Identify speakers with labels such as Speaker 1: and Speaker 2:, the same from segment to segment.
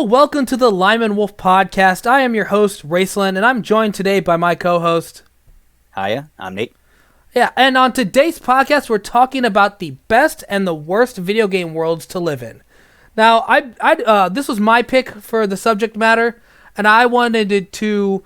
Speaker 1: Hello, welcome to the Lyman Wolf Podcast. I am your host, Wasteland, and I'm joined today by my co-host.
Speaker 2: Hiya, I'm Nate.
Speaker 1: Yeah, and on today's podcast, we're talking about the best and the worst video game worlds to live in. Now, this was my pick for the subject matter, and I wanted to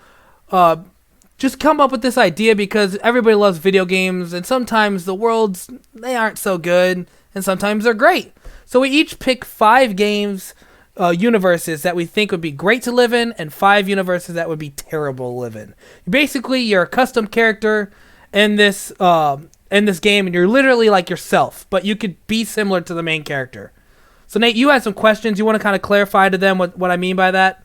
Speaker 1: just come up with this idea because everybody loves video games, and sometimes the worlds, they aren't so good, and sometimes they're great. So we each pick 5 games, universes that we think would be great to live in, and 5 universes that would be terrible to live in. Basically, you're a custom character in this game, and you're literally like yourself, but you could be similar to the main character. So Nate, you had some questions. You want to kind of clarify to them what I mean by that?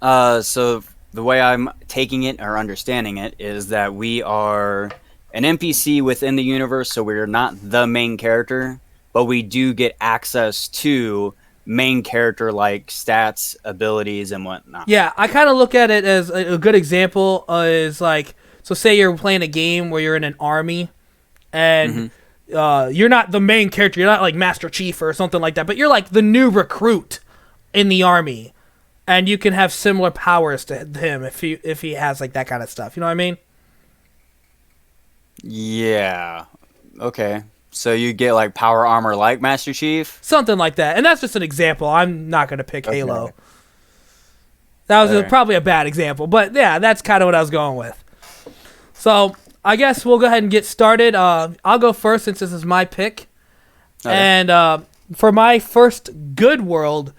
Speaker 2: So the way I'm taking it or understanding it is that we are an NPC within the universe, so we're not the main character, but we do get access to main character like stats, abilities, and whatnot.
Speaker 1: Yeah, I kind of look at it as a good example is like, so say you're playing a game where you're in an army, and you're not the main character, you're not like Master Chief or something like that, but you're like the new recruit in the army, and you can have similar powers to him if he has like that kind of stuff. You know what I mean?
Speaker 2: Yeah. Okay. So you get like power armor like Master Chief?
Speaker 1: Something like that. And that's just an example. I'm not going to pick
Speaker 2: Okay.
Speaker 1: Halo. That was probably a bad example. But yeah, that's kind of what I was going with. So I guess we'll go ahead and get started. I'll go first since this is my pick.
Speaker 2: Okay.
Speaker 1: And for my first good world,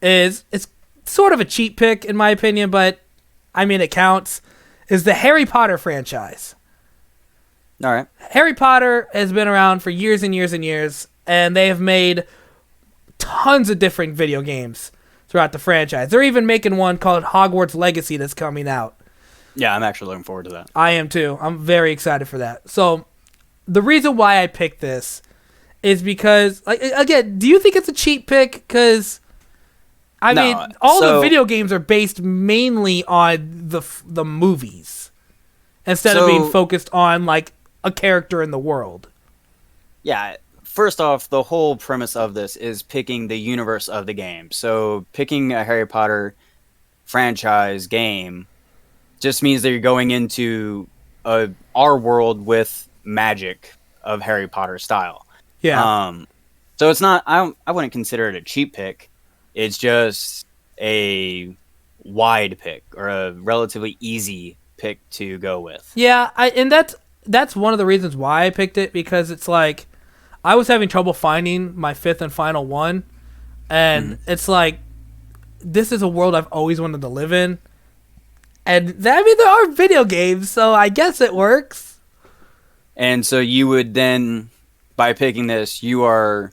Speaker 1: it's sort of a cheap pick in my opinion, but I mean it counts, is the Harry Potter franchise.
Speaker 2: All right.
Speaker 1: Harry Potter has been around for years and years and years, and they have made tons of different video games throughout the franchise. They're even making one called Hogwarts Legacy that's coming out.
Speaker 2: Yeah, I'm actually looking forward to that.
Speaker 1: I am too. I'm very excited for that. So, the reason why I picked this is because, like, again, do you think it's a cheap pick? Because, I mean, all the video games are based mainly on the movies instead of being focused on, like, a character in the world.
Speaker 2: Yeah, first off, the whole premise of this is picking the universe of the game. So picking a Harry Potter franchise game just means that you're going into our world with magic of Harry Potter style.
Speaker 1: Yeah.
Speaker 2: So it's not, I wouldn't consider it a cheap pick. It's just a wide pick or a relatively easy pick to go with.
Speaker 1: Yeah, and that's one of the reasons why I picked it, because it's like I was having trouble finding my 5th and final one, and it's like this is a world I've always wanted to live in, and I mean there are video games, so I guess it works.
Speaker 2: And so you would then, by picking this, you are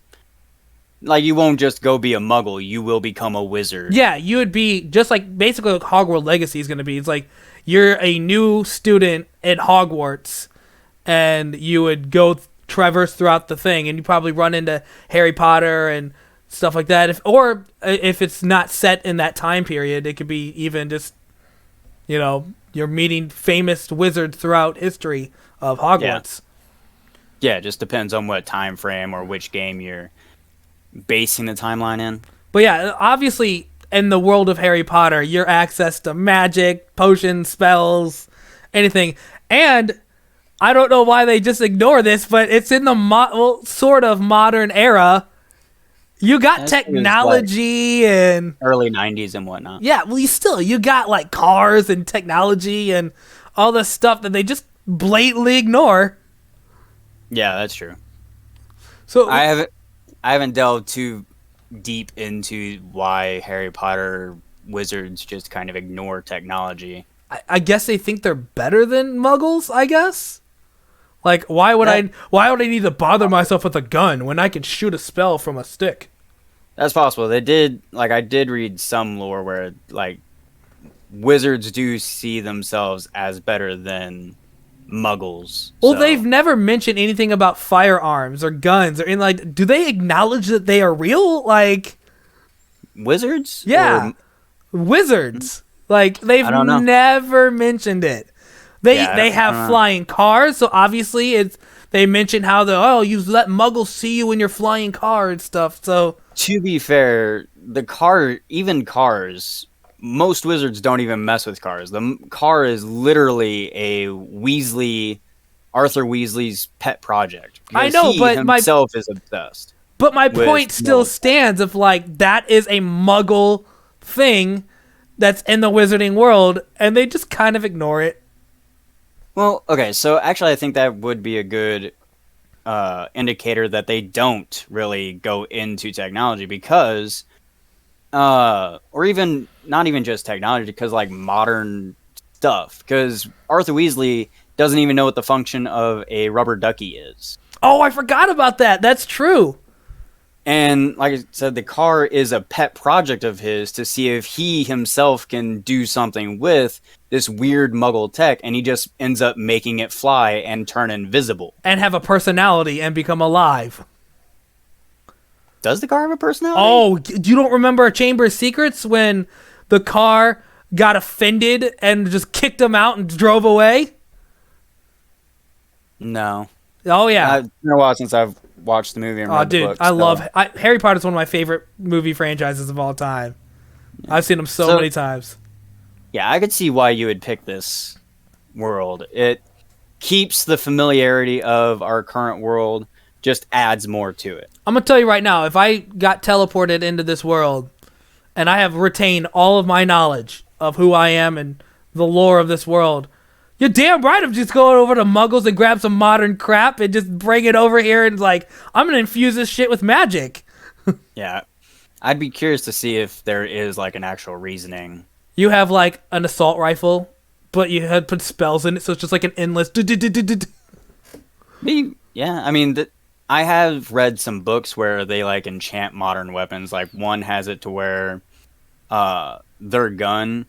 Speaker 2: like, you won't just go be a muggle, you will become a wizard.
Speaker 1: Yeah, you would be just like basically what Hogwarts Legacy is going to be. It's like you're a new student at Hogwarts, and you would go traverse throughout the thing, and you probably run into Harry Potter and stuff like that. If it's not set in that time period, it could be even just, you're meeting famous wizards throughout history of Hogwarts.
Speaker 2: Yeah, it just depends on what time frame or which game you're basing the timeline in.
Speaker 1: But yeah, obviously in the world of Harry Potter, your access to magic, potions, spells, anything. And I don't know why they just ignore this, but it's in the sort of modern era. You got technology and
Speaker 2: early 90s and whatnot.
Speaker 1: Yeah, well, you got like cars and technology and all this stuff that they just blatantly ignore.
Speaker 2: Yeah, that's true.
Speaker 1: So
Speaker 2: I haven't delved too deep into why Harry Potter wizards just kind of ignore technology.
Speaker 1: I guess they think they're better than Muggles, I guess. Like, why would I need to bother myself with a gun when I can shoot a spell from a stick?
Speaker 2: That's possible. I did read some lore where, like, wizards do see themselves as better than muggles.
Speaker 1: Well, they've never mentioned anything about firearms or guns, or like, do they acknowledge that they are real? Like,
Speaker 2: wizards?
Speaker 1: Yeah. Wizards. Like, they've never mentioned it. They have flying cars, so obviously they mention how you let muggles see you in your flying car and stuff. So
Speaker 2: to be fair, the car, even cars, most wizards don't even mess with cars. The car is literally Arthur Weasley's pet project.
Speaker 1: I know,
Speaker 2: he
Speaker 1: but
Speaker 2: himself is obsessed.
Speaker 1: But my point still stands of like, that is a muggle thing that's in the wizarding world, and they just kind of ignore it.
Speaker 2: Well, okay, so actually I think that would be a good indicator that they don't really go into technology because, or even, not even just technology, because like modern stuff, because Arthur Weasley doesn't even know what the function of a rubber ducky is.
Speaker 1: Oh, I forgot about that. That's true.
Speaker 2: And like I said, the car is a pet project of his to see if he himself can do something with this weird muggle tech, and he just ends up making it fly and turn invisible.
Speaker 1: And have a personality and become alive.
Speaker 2: Does the car have a personality?
Speaker 1: Oh, you don't remember Chamber of Secrets when the car got offended and just kicked him out and drove away?
Speaker 2: No.
Speaker 1: Oh, yeah.
Speaker 2: It's been a while since I've watched the movie and read the books.
Speaker 1: I love Harry Potter's one of my favorite movie franchises of all time. Yeah. I've seen them so many times.
Speaker 2: Yeah, I could see why you would pick this world. It keeps the familiarity of our current world, just adds more to it.
Speaker 1: I'm going to tell you right now, if I got teleported into this world and I have retained all of my knowledge of who I am and the lore of this world, you're damn right I'm just going over to Muggles and grab some modern crap and just bring it over here and like, I'm going to infuse this shit with magic.
Speaker 2: Yeah. I'd be curious to see if there is like an actual reasoning.
Speaker 1: You have like an assault rifle, but you had put spells in it, so it's just like an endless...
Speaker 2: Yeah, I mean, I have read some books where they like enchant modern weapons. Like one has it to where their gun,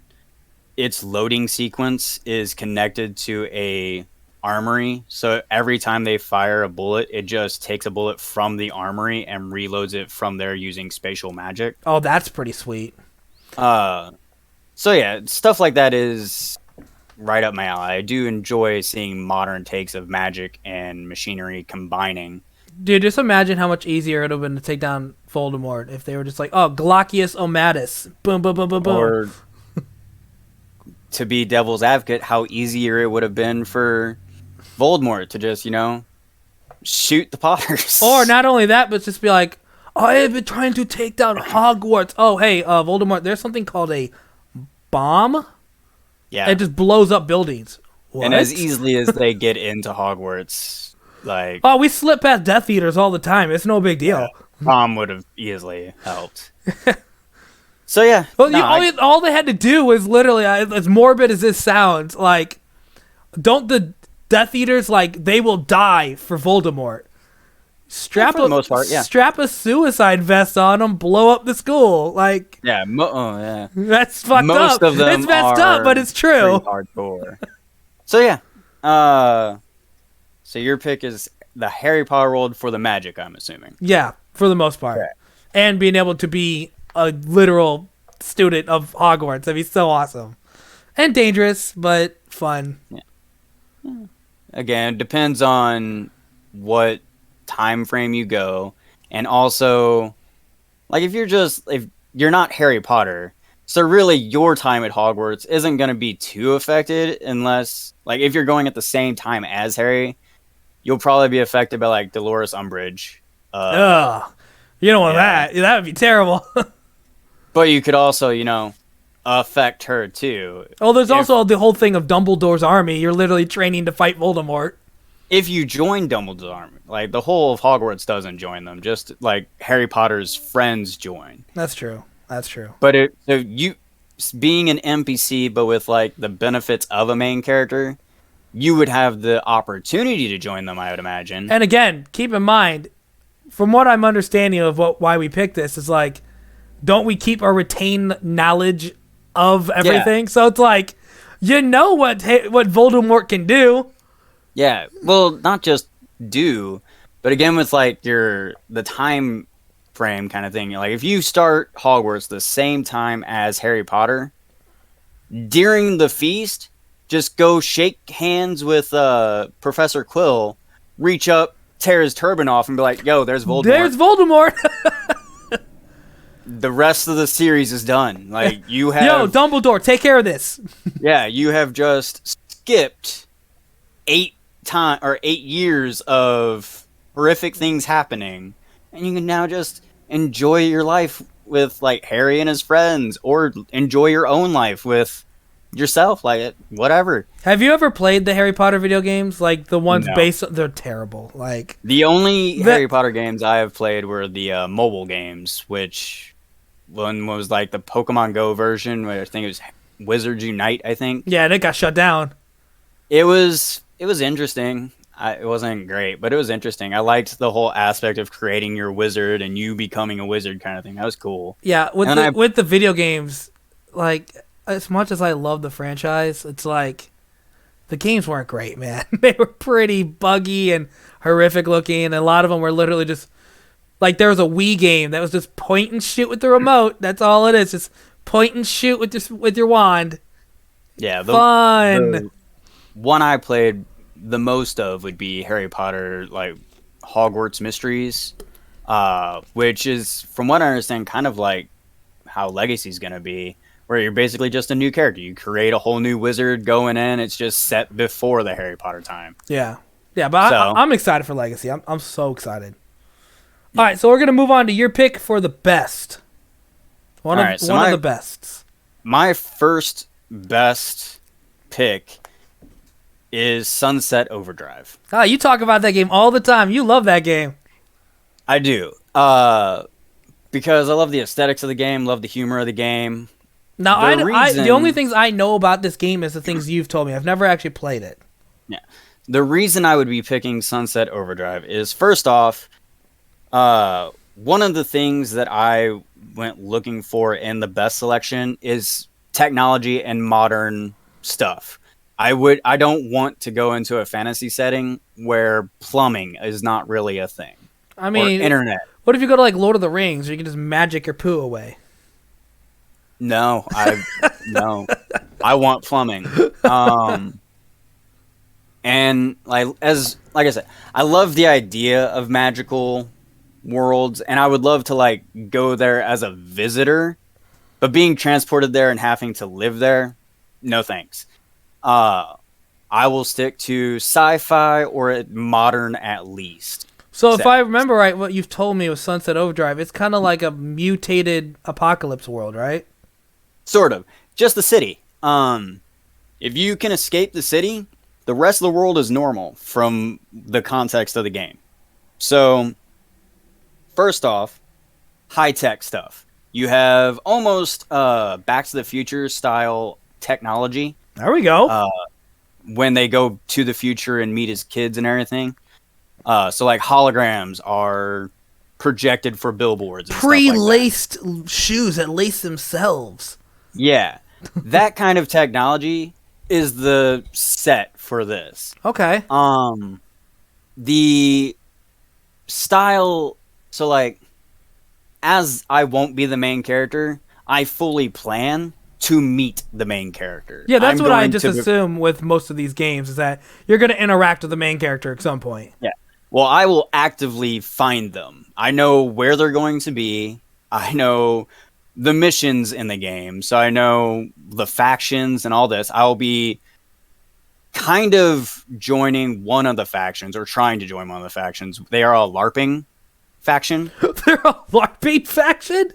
Speaker 2: its loading sequence is connected to a armory, so every time they fire a bullet, it just takes a bullet from the armory and reloads it from there using spatial magic.
Speaker 1: Oh, that's pretty sweet.
Speaker 2: So yeah, stuff like that is right up my alley. I do enjoy seeing modern takes of magic and machinery combining.
Speaker 1: Dude, just imagine how much easier it would have been to take down Voldemort if they were just like, oh, Glaucius Omatus. Boom, boom, boom, boom, boom.
Speaker 2: Or to be devil's advocate, how easier it would have been for Voldemort to just, shoot the Potters.
Speaker 1: Or not only that, but just be like, I have been trying to take down Hogwarts. Oh, hey, Voldemort, there's something called a bomb.
Speaker 2: Yeah.
Speaker 1: It just blows up buildings. What?
Speaker 2: And as easily as they get into Hogwarts, like...
Speaker 1: Oh, we slip past Death Eaters all the time. It's no big deal.
Speaker 2: Yeah, bomb would have easily helped. So, yeah.
Speaker 1: Well, all they had to do was literally, as morbid as this sounds, like, don't the Death Eaters, like, they will die for Voldemort.
Speaker 2: For the most part, yeah.
Speaker 1: Strap a suicide vest on them, blow up the school. Like,
Speaker 2: yeah, yeah.
Speaker 1: That's fucked
Speaker 2: most
Speaker 1: up.
Speaker 2: Of them
Speaker 1: it's messed up, but it's true.
Speaker 2: Hardcore. So yeah, so your pick is the Harry Potter world for the magic, I'm assuming.
Speaker 1: Yeah, for the most part, and being able to be a literal student of Hogwarts. That'd be so awesome, and dangerous, but fun.
Speaker 2: Yeah. Again, it depends on what time frame you go, and also like if you're not Harry Potter, so really your time at Hogwarts isn't going to be too affected unless like if you're going at the same time as Harry, you'll probably be affected by like Dolores Umbridge.
Speaker 1: You don't want that would be terrible.
Speaker 2: But you could also affect her too.
Speaker 1: Oh, there's also the whole thing of Dumbledore's army. You're literally training to fight Voldemort.
Speaker 2: If you join Dumbledore's army, like the whole of Hogwarts doesn't join them, just like Harry Potter's friends join.
Speaker 1: That's true.
Speaker 2: But so you being an NPC, but with like the benefits of a main character, you would have the opportunity to join them, I would imagine.
Speaker 1: And again, keep in mind, from what I'm understanding of why we picked this, is like, don't we keep our retained knowledge of everything? Yeah. So it's like, what Voldemort can do.
Speaker 2: Yeah, well, not just do, but again with like the time frame kind of thing. Like if you start Hogwarts the same time as Harry Potter, during the feast, just go shake hands with Professor Quill, reach up, tear his turban off, and be like, "Yo, there's Voldemort."
Speaker 1: There's Voldemort.
Speaker 2: the rest of the series is done. Like you have,
Speaker 1: Yo, Dumbledore, take care of this.
Speaker 2: yeah, you have just skipped 8 years of horrific things happening, and you can now just enjoy your life with like Harry and his friends, or enjoy your own life with yourself, like whatever.
Speaker 1: Have you ever played the Harry Potter video games? Like the ones
Speaker 2: No.
Speaker 1: they're terrible. Like
Speaker 2: The only Harry Potter games I have played were the mobile games, which one was like the Pokemon Go version, where I think it was Wizards Unite, I think.
Speaker 1: yeah, and it got shut down.
Speaker 2: It was interesting. It wasn't great, but it was interesting. I liked the whole aspect of creating your wizard and you becoming a wizard kind of thing. That was cool.
Speaker 1: Yeah, with the video games, like as much as I love the franchise, it's like the games weren't great, man. They were pretty buggy and horrific looking, and a lot of them were literally just like there was a Wii game that was just point and shoot with the remote. That's all it is. Just point and shoot with your wand.
Speaker 2: Yeah,
Speaker 1: Fun.
Speaker 2: The one I played the most of would be Harry Potter, like Hogwarts Mysteries, which is, from what I understand, kind of like how Legacy's gonna be, where you're basically just a new character. You create a whole new wizard going in. It's just set before the Harry Potter time.
Speaker 1: Yeah, but
Speaker 2: So-
Speaker 1: I'm excited for Legacy. I'm so excited. All right, so we're gonna move on to your pick for the best. One of the bests.
Speaker 2: My first best pick is Sunset Overdrive.
Speaker 1: Ah, you talk about that game all the time. You love that game.
Speaker 2: I do. Because I love the aesthetics of the game, love the humor of the game.
Speaker 1: Now,
Speaker 2: The
Speaker 1: the only things I know about this game is the things you've told me. I've never actually played it.
Speaker 2: Yeah. The reason I would be picking Sunset Overdrive is, first off, one of the things that I went looking for in the best selection is technology and modern stuff. I don't want to go into a fantasy setting where plumbing is not really a thing.
Speaker 1: I mean,
Speaker 2: or internet.
Speaker 1: What if you go to like Lord of the Rings, where you can just magic your poo away?
Speaker 2: No, no. I want plumbing. And like I said, I love the idea of magical worlds, and I would love to like go there as a visitor, but being transported there and having to live there, no thanks. I will stick to sci-fi or modern at least.
Speaker 1: So if I remember right, what you've told me with Sunset Overdrive, it's kind of like a mutated apocalypse world, right?
Speaker 2: Sort of. Just the city. If you can escape the city, the rest of the world is normal from the context of the game. So, first off, high-tech stuff. You have almost Back to the Future style technology.
Speaker 1: There we go.
Speaker 2: When they go to the future and meet his kids and everything. So like holograms are projected for billboards and
Speaker 1: Pre-laced shoes that lace themselves.
Speaker 2: Yeah. That kind of technology is the set for this.
Speaker 1: Okay.
Speaker 2: The style, so like, as I won't be the main character, I fully plan to meet the main character.
Speaker 1: Yeah, that's what I just assume with most of these games, is that you're going to interact with the main character at some point.
Speaker 2: Yeah. Well, I will actively find them. I know where they're going to be. I know the missions in the game. So I know the factions and all this. I'll be kind of joining one of the factions, or trying to join one of the factions. They are a LARPing faction.
Speaker 1: They're a LARPing faction?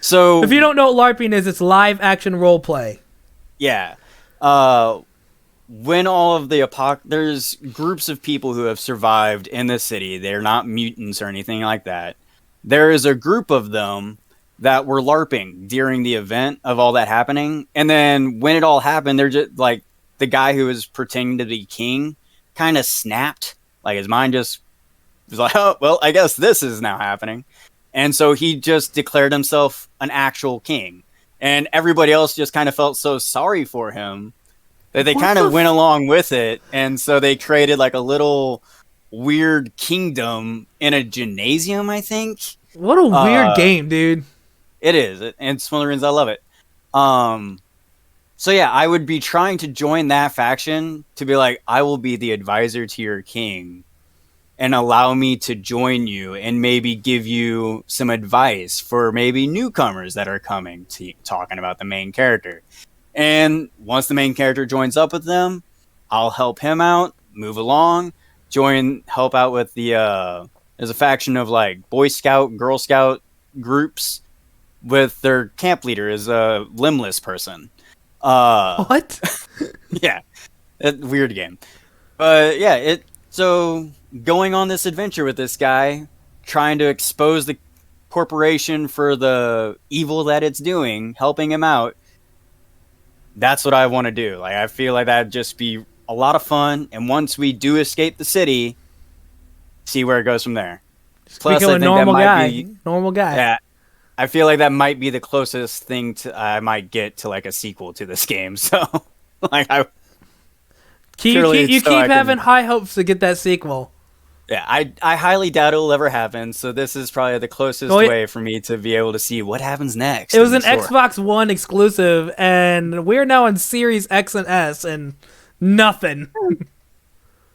Speaker 2: So
Speaker 1: if you don't know what LARPing is, it's live action role play.
Speaker 2: Yeah. When all of the there's groups of people who have survived in the city. They're not mutants or anything like that. There is a group of them that were LARPing during the event of all that happening. And then when it all happened, they're just like, the guy who was pretending to be king kind of snapped. Like his mind just was like, oh, well, I guess this is now happening. And so he just declared himself an actual king. And everybody else just kind of felt so sorry for him that they kind of went along with it. And so they created like a little weird kingdom in a gymnasium, I think.
Speaker 1: What a weird game, dude.
Speaker 2: It is. And it's one of the reasons I love it. So yeah, I would be trying to join that faction to be like, I will be the advisor to your king and allow me to join you and maybe give you some advice for maybe newcomers that are coming to talking about the main character. And once the main character joins up with them, I'll help him out, move along, help out with the, there's a faction of like Boy Scout, Girl Scout groups with their camp leader is a limbless person.
Speaker 1: What?
Speaker 2: Yeah, weird game. But yeah, so going on this adventure with this guy, trying to expose the corporation for the evil that it's doing, helping him out. That's what I want to do. Like, I feel like that'd just be a lot of fun. And once we do escape the city, see where it goes from there.
Speaker 1: Plus, I think normal guy. Normal guy.
Speaker 2: Yeah, I feel like that might be the closest thing I might get to like a sequel to this game. So, like,
Speaker 1: you keep having high hopes to get that sequel.
Speaker 2: Yeah, I highly doubt it'll ever happen. So this is probably the closest way for me to be able to see what happens next.
Speaker 1: It was an Xbox One exclusive, and we're now on Series X and S, and nothing.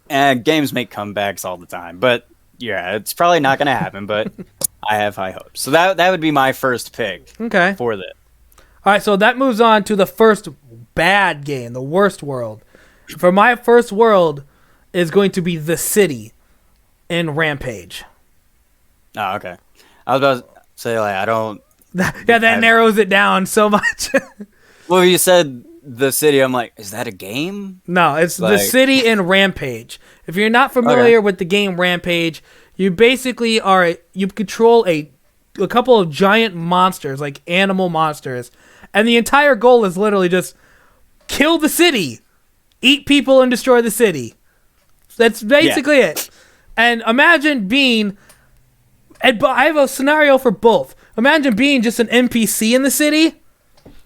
Speaker 2: And games make comebacks all the time, but yeah, it's probably not going to happen. But I have high hopes. So that would be my first pick.
Speaker 1: Okay.
Speaker 2: For this.
Speaker 1: All right, so that moves on to the first bad game, the worst world. For my first world is going to be The City in Rampage.
Speaker 2: Oh, okay. I was about to say, like, I don't...
Speaker 1: Yeah, that narrows it down so much.
Speaker 2: Well, you said The City. I'm like, is that a game?
Speaker 1: No, it's like... The City in Rampage. If you're not familiar with the game Rampage, you basically you control a couple of giant monsters, like animal monsters, and the entire goal is literally just kill the city, eat people, and destroy the city. That's basically it. And imagine being... And I have a scenario for both. Imagine being just an NPC in the city.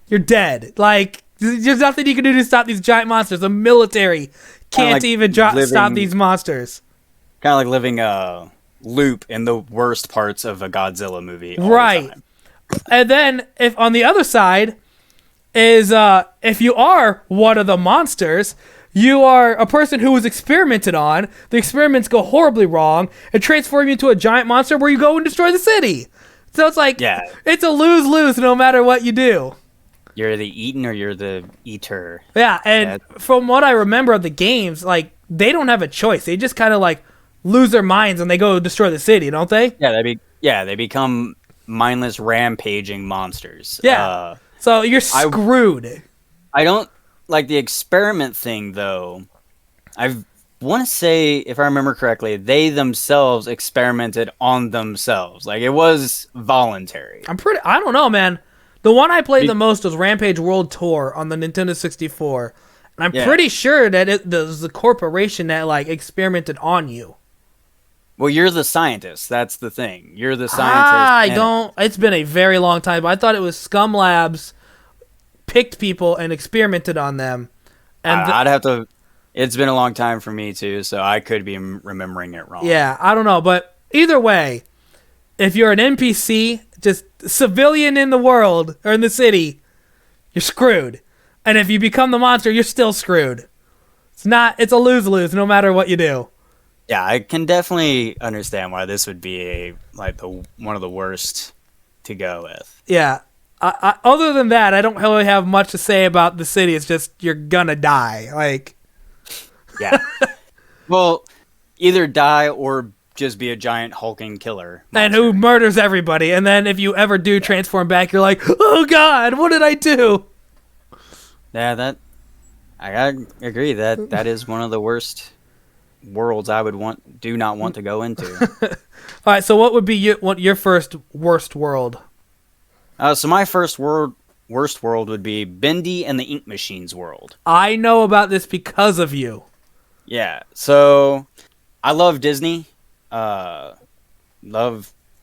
Speaker 1: You're dead. Like, there's nothing you can do to stop these giant monsters. The military can't even stop these monsters.
Speaker 2: Kind of like living a loop in the worst parts of a Godzilla movie all
Speaker 1: right.
Speaker 2: the time.
Speaker 1: And then, if on the other side is, if you are one of the monsters... You are a person who was experimented on. The experiments go horribly wrong and transform you into a giant monster where you go and destroy the city. So it's like, it's a lose-lose no matter what you do.
Speaker 2: You're the eaten or you're the eater.
Speaker 1: Yeah, and from what I remember of the games, like, they don't have a choice. They just kind of, like, lose their minds and they go destroy the city, don't they?
Speaker 2: Yeah, they become mindless rampaging monsters.
Speaker 1: Yeah, so you're screwed.
Speaker 2: I don't... Like, the experiment thing, though, I want to say, if I remember correctly, they themselves experimented on themselves. Like, it was voluntary.
Speaker 1: I don't know, man. The one I played the most was Rampage World Tour on the Nintendo 64. And I'm pretty sure that it was the corporation that, like, experimented on you.
Speaker 2: Well, you're the scientist. That's the thing. You're the scientist.
Speaker 1: It's been a very long time, but I thought it was Scum Labs picked people and experimented on them. And
Speaker 2: I'd have to... It's been a long time for me, too, so I could be remembering it wrong.
Speaker 1: Yeah, I don't know, but either way, if you're an NPC, just civilian in the world, or in the city, you're screwed. And if you become the monster, you're still screwed. It's a lose-lose no matter what you do.
Speaker 2: Yeah, I can definitely understand why this would be one of the worst to go with.
Speaker 1: Yeah. Other than that, I don't really have much to say about the city. It's just you're gonna die. Like,
Speaker 2: yeah. Well, either die or just be a giant hulking killer monster.
Speaker 1: And who murders everybody. And then if you ever do transform back, you're like, oh God, what did I do?
Speaker 2: Yeah, I gotta agree that is one of the worst worlds I do not want to go into.
Speaker 1: All right, so what would be your first worst world?
Speaker 2: So my first worst world would be Bendy and the Ink Machines world.
Speaker 1: I know about this because of you.
Speaker 2: Yeah, so I love Disney. Love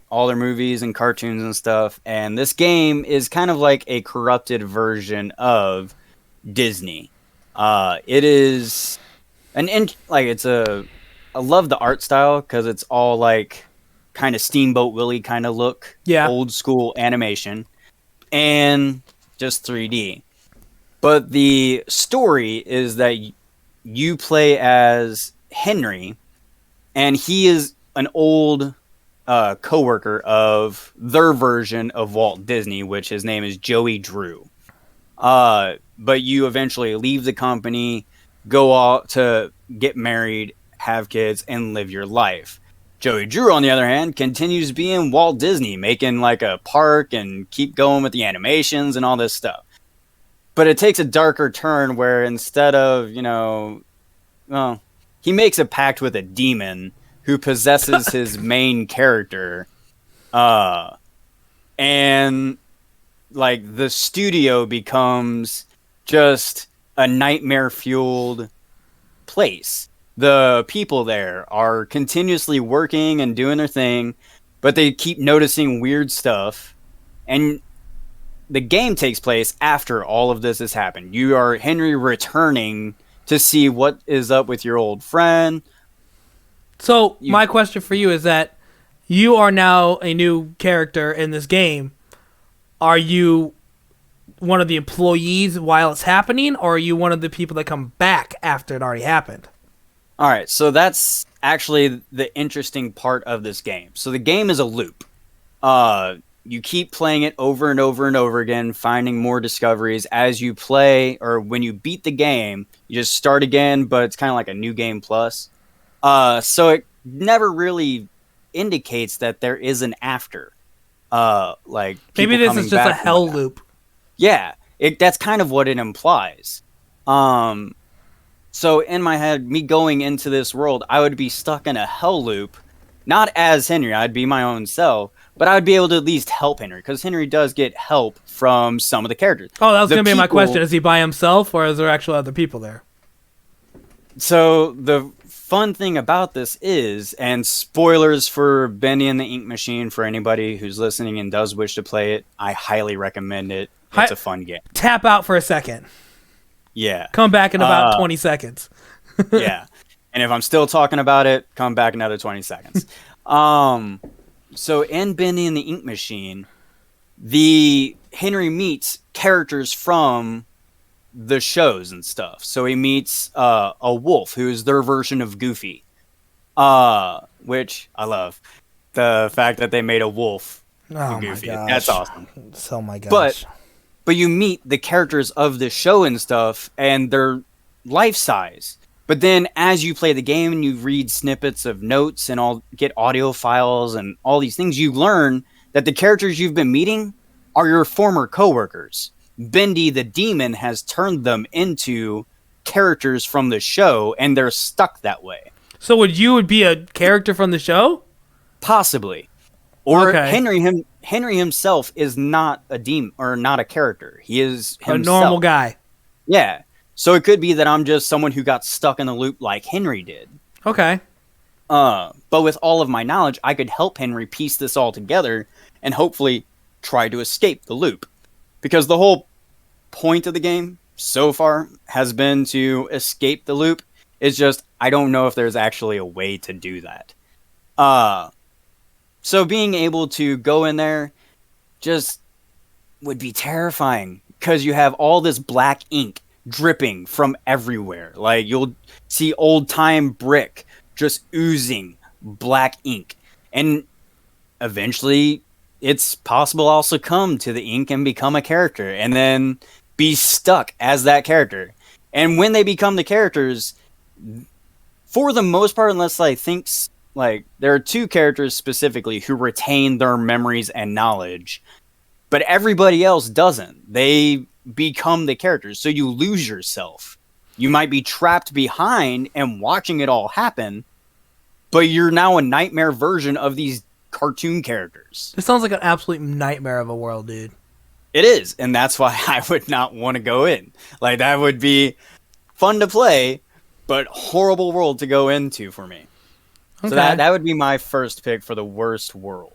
Speaker 2: all their movies and cartoons and stuff. And this game is kind of like a corrupted version of Disney. It is I love the art style because it's all like kind of Steamboat Willie kind of look.
Speaker 1: Yeah.
Speaker 2: Old school animation. And just 3D. But the story is that you play as Henry, and he is an old coworker of their version of Walt Disney, which his name is Joey Drew. But you eventually leave the company, go out to get married, have kids, and live your life. Joey Drew, on the other hand, continues being Walt Disney, making like a park and keep going with the animations and all this stuff. But it takes a darker turn where instead of, well, he makes a pact with a demon who possesses his main character. And like the studio becomes just a nightmare-fueled place. The people there are continuously working and doing their thing, but they keep noticing weird stuff. And the game takes place after all of this has happened. You are Henry returning to see what is up with your old friend.
Speaker 1: So my question for you is that you are now a new character in this game. Are you one of the employees while it's happening, or are you one of the people that come back after it already happened?
Speaker 2: All right, so that's actually the interesting part of this game. So the game is a loop. You keep playing it over and over and over again, finding more discoveries as you play, or when you beat the game, you just start again, but it's kind of like a new game plus. So it never really indicates that there is an after. Like
Speaker 1: maybe this is just a hell loop.
Speaker 2: Yeah, that's kind of what it implies. So in my head, me going into this world, I would be stuck in a hell loop, not as Henry, I'd be my own self, but I would be able to at least help Henry, because Henry does get help from some of the characters.
Speaker 1: Oh, that was going to be my question. Is he by himself, or is there actually other people there?
Speaker 2: So the fun thing about this is, and spoilers for Bendy and the Ink Machine for anybody who's listening and does wish to play it, I highly recommend it. It's a fun game.
Speaker 1: Tap out for a second.
Speaker 2: Yeah.
Speaker 1: Come back in about 20 seconds.
Speaker 2: Yeah. And if I'm still talking about it, come back another 20 seconds. So in Bendy and the Ink Machine, Henry meets characters from the shows and stuff. So he meets a wolf who is their version of Goofy, which I love. The fact that they made a wolf Goofy. That's awesome.
Speaker 1: Oh my gosh.
Speaker 2: But you meet the characters of the show and stuff, and they're life size. But then as you play the game and you read snippets of notes and get audio files and all these things, you learn that the characters you've been meeting are your former coworkers. Bendy the demon has turned them into characters from the show, and they're stuck that way.
Speaker 1: So you would be a character from the show?
Speaker 2: Possibly. Or Henry himself is not a demon or not a character. He is himself.
Speaker 1: A normal guy.
Speaker 2: Yeah. So it could be that I'm just someone who got stuck in the loop like Henry did.
Speaker 1: Okay.
Speaker 2: But with all of my knowledge, I could help Henry piece this all together and hopefully try to escape the loop. Because the whole point of the game so far has been to escape the loop. It's just, I don't know if there's actually a way to do that. So being able to go in there just would be terrifying, because you have all this black ink dripping from everywhere. Like, you'll see old time brick just oozing black ink. And eventually it's possible I'll succumb to the ink and become a character and then be stuck as that character. And when they become the characters, for the most part, unless I think like there are two characters specifically who retain their memories and knowledge, but everybody else doesn't. They become the characters, so you lose yourself. You might be trapped behind and watching it all happen, but you're now a nightmare version of these cartoon characters.
Speaker 1: It sounds like an absolute nightmare of a world, dude.
Speaker 2: It is, and that's why I would not want to go in. Like, that would be fun to play, but horrible world to go into for me. Okay. So that would be my first pick for the worst world.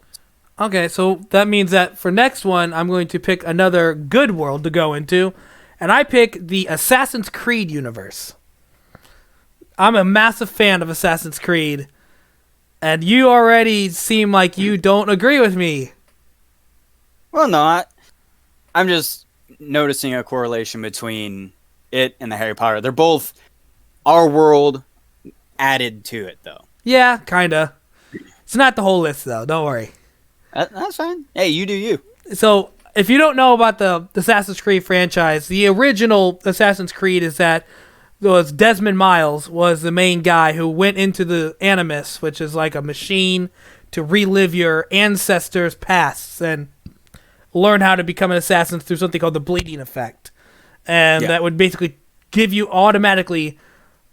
Speaker 1: Okay, so that means that for next one, I'm going to pick another good world to go into, and I pick the Assassin's Creed universe. I'm a massive fan of Assassin's Creed, and you already seem like you don't agree with me.
Speaker 2: Well, not. I'm just noticing a correlation between it and the Harry Potter. They're both our world added to it, though.
Speaker 1: Yeah, kinda. It's not the whole list, though. Don't worry.
Speaker 2: That's fine. Hey, you do you.
Speaker 1: So, if you don't know about the Assassin's Creed franchise, the original Assassin's Creed is that was Desmond Miles was the main guy who went into the Animus, which is like a machine to relive your ancestors' pasts and learn how to become an assassin through something called the bleeding effect. And that would basically give you automatically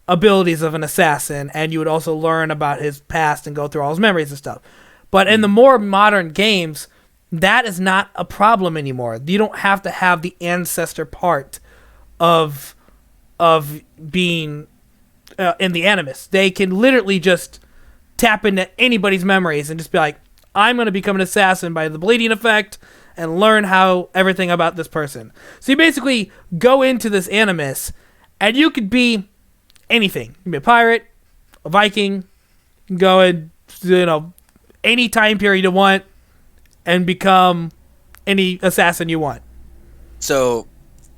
Speaker 1: abilities of an assassin, and you would also learn about his past and go through all his memories and stuff. But in the more modern games, that is not a problem anymore. You don't have to have the ancestor part of being in the Animus. They can literally just tap into anybody's memories and just be like, I'm going to become an assassin by the bleeding effect and learn how everything about this person. So you basically go into this Animus, and you could be anything. You can be a pirate, a Viking, you can go in, any time period you want and become any assassin you want.
Speaker 2: So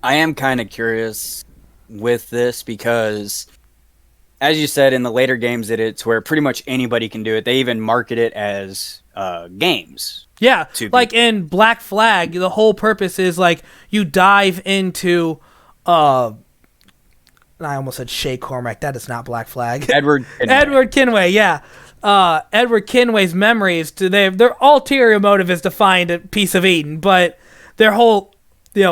Speaker 2: I am kind of curious with this because, as you said, in the later games, it's where pretty much anybody can do it. They even market it as games.
Speaker 1: Yeah, like in Black Flag, the whole purpose is like you dive into I almost said Shay Cormac. That is not Black Flag.
Speaker 2: Edward Kenway.
Speaker 1: Edward Kenway, yeah. Edward Kenway's memories, their ulterior motive is to find a piece of Eden, but their whole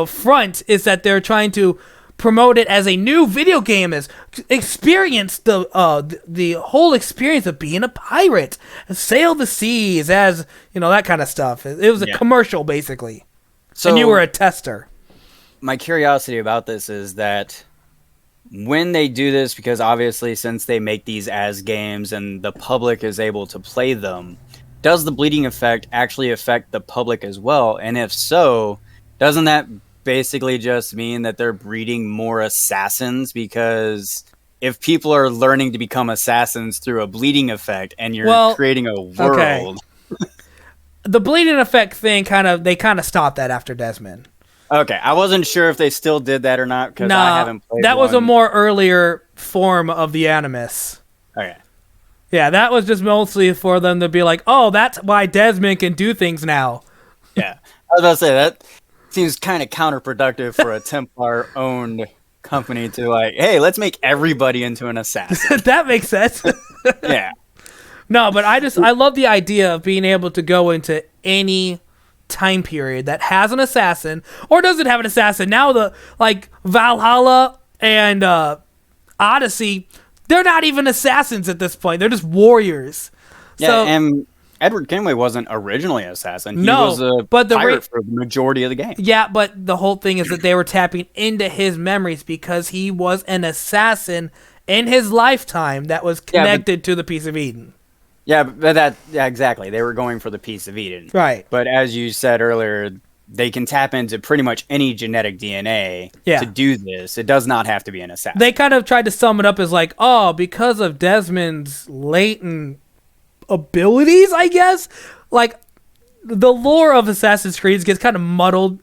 Speaker 1: front is that they're trying to promote it as a new video game, as experience the whole experience of being a pirate, sail the seas, as that kind of stuff. It was a commercial basically, and you were a tester.
Speaker 2: My curiosity about this is that when they do this, because obviously since they make these as games and the public is able to play them, does the bleeding effect actually affect the public as well? And if so, doesn't that basically just mean that they're breeding more assassins? Because if people are learning to become assassins through a bleeding effect and you're creating a world...
Speaker 1: Okay. The bleeding effect thing, they kind of stopped that after Desmond.
Speaker 2: Okay, I wasn't sure if they still did that or not because I haven't played
Speaker 1: that was a more earlier form of the Animus.
Speaker 2: Okay.
Speaker 1: Yeah, that was just mostly for them to be like, oh, that's why Desmond can do things now.
Speaker 2: Yeah, I was about to say, that seems kind of counterproductive for a Templar-owned company to hey, let's make everybody into an assassin.
Speaker 1: That makes sense.
Speaker 2: Yeah.
Speaker 1: No, but I love the idea of being able to go into any time period that has an assassin or doesn't have an assassin. Now Valhalla and Odyssey, they're not even assassins at this point. They're just warriors.
Speaker 2: Yeah, and Edward Kenway wasn't originally an assassin. He was a pirate for the majority of the game. Yeah,
Speaker 1: but the whole thing is that they were tapping into his memories because he was an assassin in his lifetime that was connected to the piece of Eden.
Speaker 2: Yeah, but exactly. They were going for the piece of Eden.
Speaker 1: Right.
Speaker 2: But as you said earlier, they can tap into pretty much any genetic DNA to do this. It does not have to be an assassin.
Speaker 1: They kind of tried to sum it up as because of Desmond's latent abilities, I guess. The lore of Assassin's Creed gets kind of muddled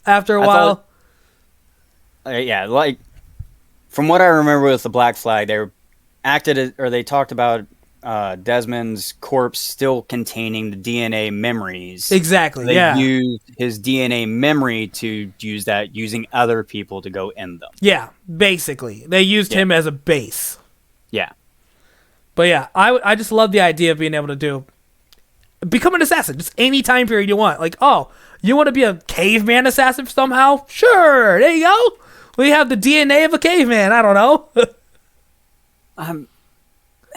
Speaker 1: after a while.
Speaker 2: From what I remember with the Black Flag, they talked about Desmond's corpse still containing the DNA memories.
Speaker 1: Exactly,
Speaker 2: They used his DNA memory to use that, using other people to go in them.
Speaker 1: Yeah, basically. They used him as a base.
Speaker 2: Yeah.
Speaker 1: But yeah, I just love the idea of being able to become an assassin, just any time period you want. You want to be a caveman assassin somehow? Sure, there you go. We have the DNA of a caveman, I don't know.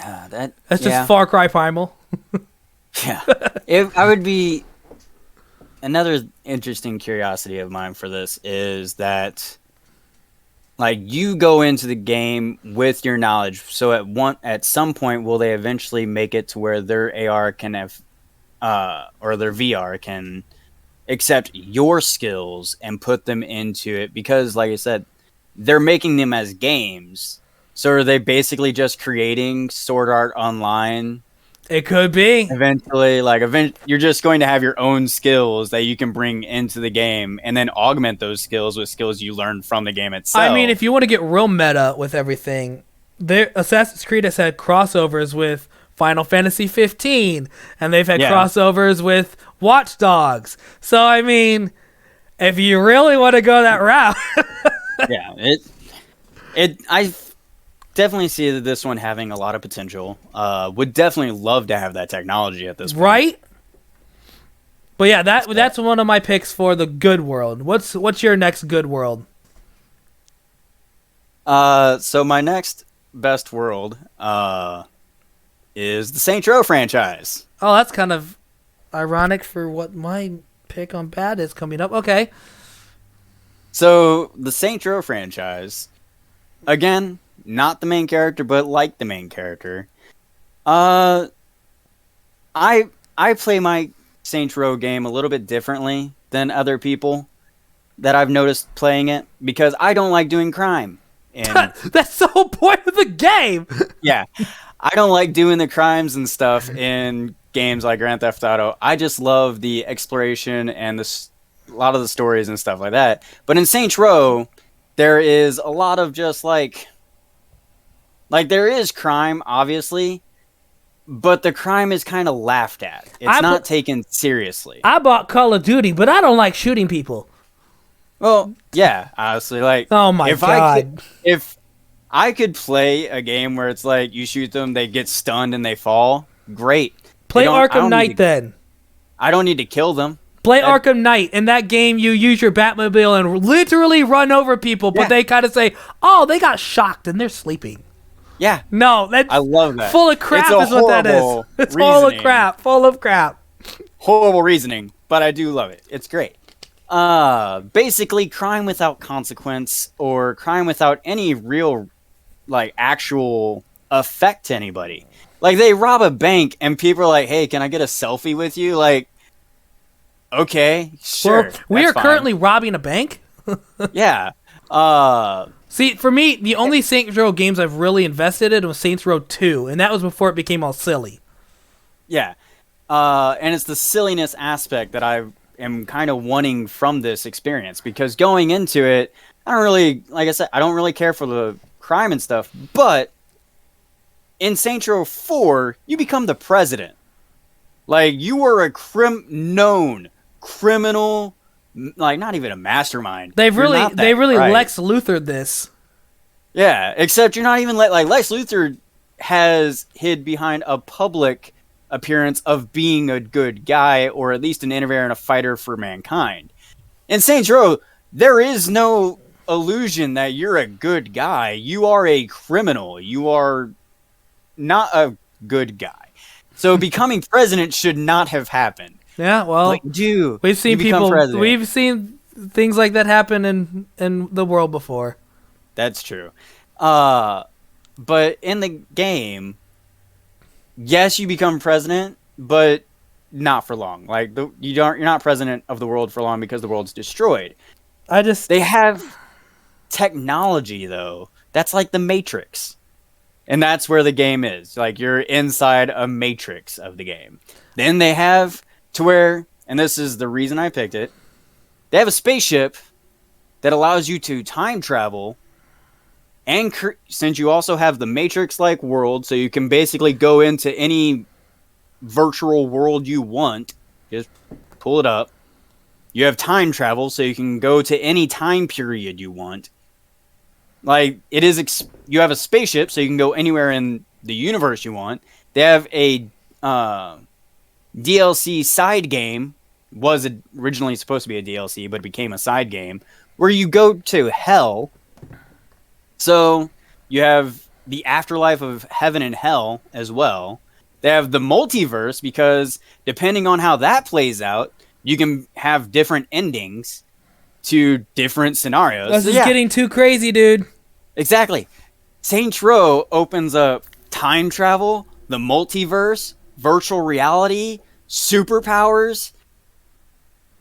Speaker 1: That's just Far Cry Primal.
Speaker 2: Yeah. I would be... Another interesting curiosity of mine for this is that you go into the game with your knowledge, so at some point will they eventually make it to where their AR can have or their VR can accept your skills and put them into it? Because like I said, they're making them as games. So are they basically just creating Sword Art Online?
Speaker 1: It could be.
Speaker 2: Eventually, you're just going to have your own skills that you can bring into the game and then augment those skills with skills you learned from the game itself.
Speaker 1: I mean, if you want to get real meta with everything, Assassin's Creed has had crossovers with Final Fantasy 15, and they've had
Speaker 2: Yeah.
Speaker 1: crossovers with Watch Dogs. So I mean, if you really want to go that route,
Speaker 2: Yeah, I definitely see that this one having a lot of potential. Would definitely love to have that technology at this point.
Speaker 1: right? But yeah, that's one of my picks for the good world. What's your next good world?
Speaker 2: So my next best world is the Saints Row franchise.
Speaker 1: Oh, that's kind of ironic for what my pick on bad is coming up. Okay.
Speaker 2: So the Saints Row franchise, again, not the main character, but like the main character. I play my Saints Row game a little bit differently than other people that I've noticed playing it because I don't like doing crime. And
Speaker 1: That's the whole point of the game.
Speaker 2: yeah, I don't like doing the crimes and stuff in games like Grand Theft Auto. I just love the exploration and a lot of the stories and stuff like that. But in Saints Row, there is a lot of just like there is crime, obviously, but the crime is kind of laughed at. It's not taken seriously.
Speaker 1: I bought Call of Duty, but I don't like shooting people.
Speaker 2: Well, yeah, honestly, like,
Speaker 1: Oh my God.
Speaker 2: If I could play a game where it's like you shoot them, they get stunned and they fall, great.
Speaker 1: Play
Speaker 2: I
Speaker 1: Arkham
Speaker 2: don't
Speaker 1: Knight
Speaker 2: need to-
Speaker 1: then.
Speaker 2: I don't need to kill them.
Speaker 1: Play Arkham Knight. In that game, you use your Batmobile and literally run over people, but
Speaker 2: Yeah.
Speaker 1: they kind of say, "Oh, they got shocked and they're sleeping."
Speaker 2: Yeah,
Speaker 1: No, that's
Speaker 2: I love that.
Speaker 1: full of crap.
Speaker 2: It's a
Speaker 1: Is what that is.
Speaker 2: horrible
Speaker 1: It's full of
Speaker 2: reasoning.
Speaker 1: crap. Full of crap.
Speaker 2: Horrible reasoning, but I do love it. It's great. Basically crime without consequence or crime without any real, like, actual effect to anybody. Like, they rob a bank and people are like, hey, can I get a selfie with you? Like, okay, sure.
Speaker 1: Well, we
Speaker 2: that's
Speaker 1: are
Speaker 2: fine.
Speaker 1: currently robbing a bank.
Speaker 2: Yeah.
Speaker 1: See, for me, the only Saints Row games I've really invested in was Saints Row 2, and that was before it became all silly.
Speaker 2: Yeah. And it's the silliness aspect that I am kind of wanting from this experience because going into it, I don't really, like I said, I don't really care for the crime and stuff, but in Saints Row 4, you become the president. Like, you were a known criminal, like, not even a mastermind.
Speaker 1: They
Speaker 2: You're
Speaker 1: really
Speaker 2: not that bright.
Speaker 1: Lex Luthered this.
Speaker 2: Yeah, except you're not even like Lex Luthor has hid behind a public appearance of being a good guy or at least an innovator and a fighter for mankind. In Saints Row, there is no illusion that you're a good guy. You are a criminal. You are not a good guy. So becoming president should not have happened.
Speaker 1: Yeah, well,
Speaker 2: Like, dude,
Speaker 1: we've seen
Speaker 2: you become
Speaker 1: people.
Speaker 2: president.
Speaker 1: We've seen things like that happen in the world before.
Speaker 2: That's true. But in the game, yes, you become president, but not for long. Like you're not president of the world for long because the world's destroyed. They have technology though. That's like the Matrix. And that's where the game is. Like you're inside a matrix of the game. Then they have to where, and this is the reason I picked it, they have a spaceship that allows you to time travel. And since you also have the Matrix-like world, so you can basically go into any virtual world you want, just pull it up. You have time travel, so you can go to any time period you want. Like, it is, you have a spaceship, so you can go anywhere in the universe you want. They have a DLC side game, was originally supposed to be a DLC, but it became a side game, where you go to hell. So you have the afterlife of heaven and hell as well. They have the multiverse because depending on how that plays out, you can have different endings to different scenarios.
Speaker 1: This is getting too crazy, dude.
Speaker 2: Exactly. Saints Row opens up time travel, the multiverse, virtual reality, superpowers.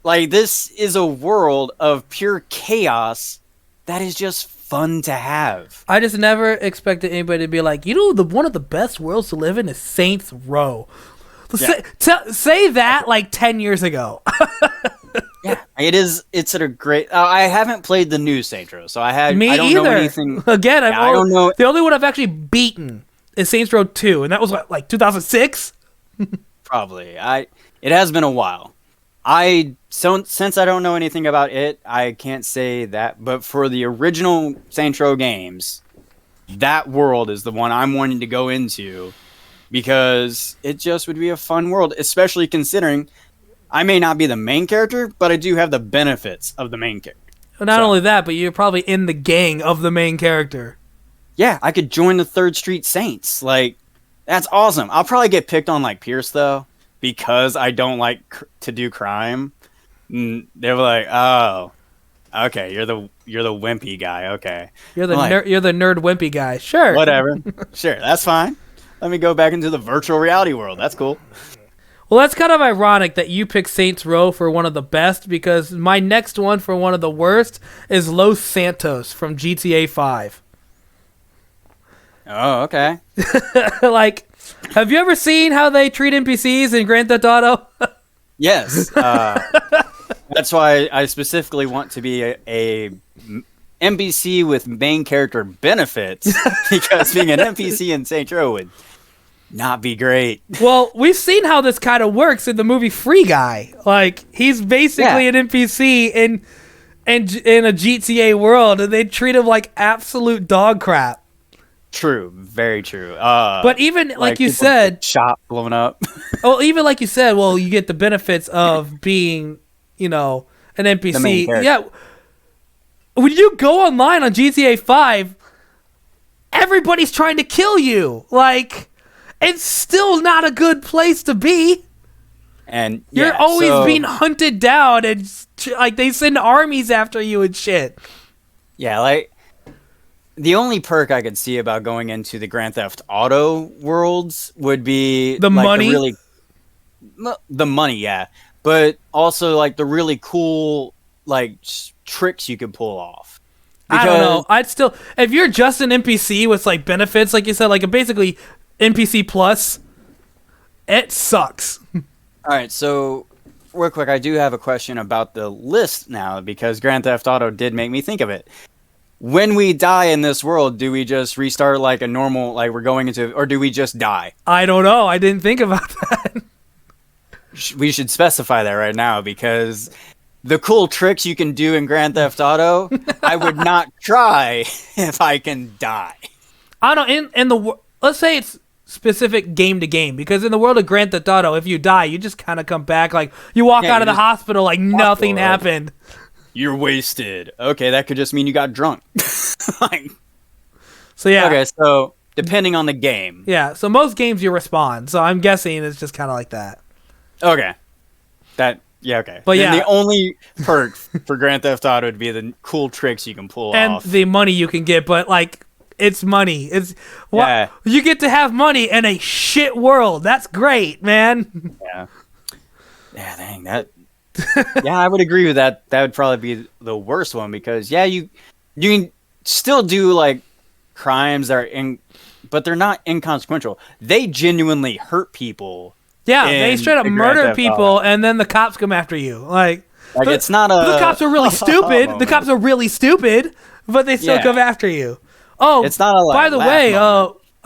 Speaker 2: Like, this is a world of pure chaos that is just fun to have.
Speaker 1: I just never expected anybody to be like, one of the best worlds to live in is Saints Row.
Speaker 2: Yeah.
Speaker 1: Say that like 10 years ago.
Speaker 2: Yeah, it's a great. I haven't played the new Saints Row, so I don't
Speaker 1: Me either.
Speaker 2: know anything.
Speaker 1: Again,
Speaker 2: I don't know.
Speaker 1: The only one I've actually beaten is Saints Row 2, and that was what, like 2006?
Speaker 2: Probably. It has been a while. Since I don't know anything about it, I can't say that. But for the original Saints Row games, that world is the one I'm wanting to go into because it just would be a fun world, especially considering I may not be the main character, but I do have the benefits of the main character.
Speaker 1: Well, not only that, but you're probably in the gang of the main character.
Speaker 2: Yeah, I could join the 3rd Street Saints. Like, that's awesome. I'll probably get picked on like Pierce though, because I don't like to do crime. They're like, oh, okay, you're the wimpy guy. Okay,
Speaker 1: you're the nerd wimpy guy. Sure,
Speaker 2: whatever. Sure, that's fine. Let me go back into the virtual reality world. That's cool.
Speaker 1: Well, that's kind of ironic that you picked Saints Row for one of the best, because my next one for one of the worst is Los Santos from GTA 5.
Speaker 2: Oh, okay.
Speaker 1: Like, have you ever seen how they treat NPCs in Grand Theft Auto?
Speaker 2: Yes. That's why I specifically want to be a NPC with main character benefits, because being an NPC in Saints Row would not be great.
Speaker 1: Well, we've seen how this kind of works in the movie Free Guy. Like, he's basically an NPC in a GTA world, and they treat him like absolute dog crap.
Speaker 2: True, very true.
Speaker 1: But even like you said,
Speaker 2: shop blowing up.
Speaker 1: Well, even like you said, well, you get the benefits of being, an NPC. Yeah. When you go online on GTA 5, everybody's trying to kill you. Like, it's still not a good place to be.
Speaker 2: And
Speaker 1: you're always being hunted down, and like they send armies after you and shit.
Speaker 2: Yeah, like the only perk I could see about going into the Grand Theft Auto worlds would be
Speaker 1: the money.
Speaker 2: The money, yeah, but also like the really cool like tricks you could pull off.
Speaker 1: I don't know. I'd still, if you're just an NPC with like benefits, like you said, like a basically NPC plus, it sucks.
Speaker 2: All right, so real quick, I do have a question about the list now, because Grand Theft Auto did make me think of it. When we die in this world, do we just restart like a normal, like we're going into, or do we just die?
Speaker 1: I don't know. I didn't think about that.
Speaker 2: We should specify that right now, because the cool tricks you can do in Grand Theft Auto, I would not try if I can die.
Speaker 1: I don't know. Let's say it's specific game to game, because in the world of Grand Theft Auto, if you die, you just kind of come back, like you walk out of the hospital like nothing happened.
Speaker 2: You're wasted. Okay, that could just mean you got drunk.
Speaker 1: So yeah.
Speaker 2: Okay, so depending on the game.
Speaker 1: Yeah, so most games you respawn. So I'm guessing it's just kind of like that.
Speaker 2: Okay. Okay.
Speaker 1: But
Speaker 2: then the only perk for Grand Theft Auto would be the cool tricks you can pull off.
Speaker 1: And the money you can get, but like it's money. It's you get to have money in a shit world. That's great, man.
Speaker 2: Yeah. Yeah, dang that. Yeah, I would agree with that. That would probably be the worst one, because you can still do like crimes that are but they're not inconsequential. They genuinely hurt people.
Speaker 1: Yeah, they straight up murder people, and then the cops come after you. Like
Speaker 2: it's not
Speaker 1: the cops are really stupid. The cops are really stupid, but they still come after you. Oh, it's not a by the way,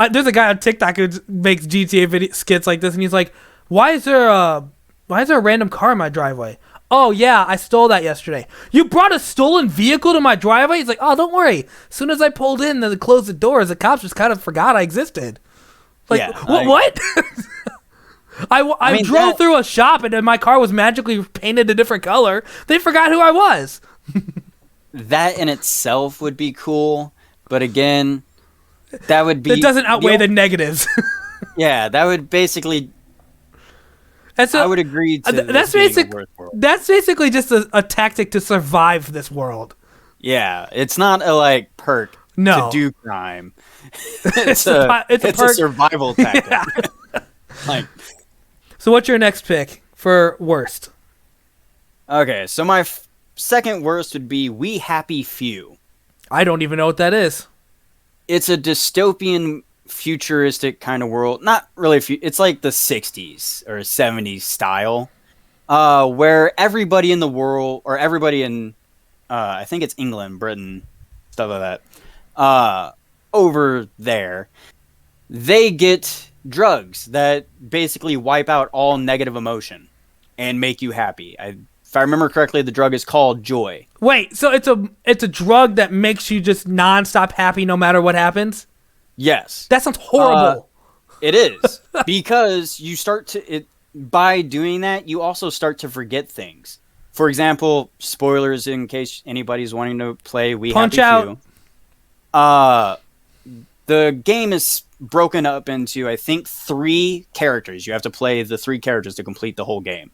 Speaker 1: there's a guy on TikTok who makes GTA skits like this, and he's like, "Why is there a random car in my driveway?" Oh yeah, I stole that yesterday. You brought a stolen vehicle to my driveway? He's like, "Oh, don't worry. As soon as I pulled in and closed the doors, the cops just kind of forgot I existed." Like, what? I drove through a shop, and then my car was magically painted a different color. They forgot who I was.
Speaker 2: That in itself would be cool, but again, that would be...
Speaker 1: It doesn't outweigh the negatives.
Speaker 2: Yeah, that would basically... I would agree to
Speaker 1: that's basically just a tactic to survive this world.
Speaker 2: Yeah, it's not a perk to do crime. It's a survival tactic.
Speaker 1: Yeah. So what's your next pick for worst?
Speaker 2: Okay, so my second worst would be We Happy Few.
Speaker 1: I don't even know what that is.
Speaker 2: It's a dystopian, futuristic kind of world. Not really. It's like the 60s or 70s style, where everybody in the world, or everybody in, I think it's England, Britain, stuff like that, over there, they get drugs that basically wipe out all negative emotion and make you happy. If I remember correctly, the drug is called joy.
Speaker 1: Wait, so it's a drug that makes you just nonstop happy no matter what happens?
Speaker 2: Yes.
Speaker 1: That sounds horrible.
Speaker 2: It is. Because you start to... by doing that, you also start to forget things. For example, spoilers in case anybody's wanting to play We
Speaker 1: Punch
Speaker 2: Happy
Speaker 1: Out.
Speaker 2: Few. The game is broken up into, I think, 3 characters. You have to play the 3 characters to complete the whole game.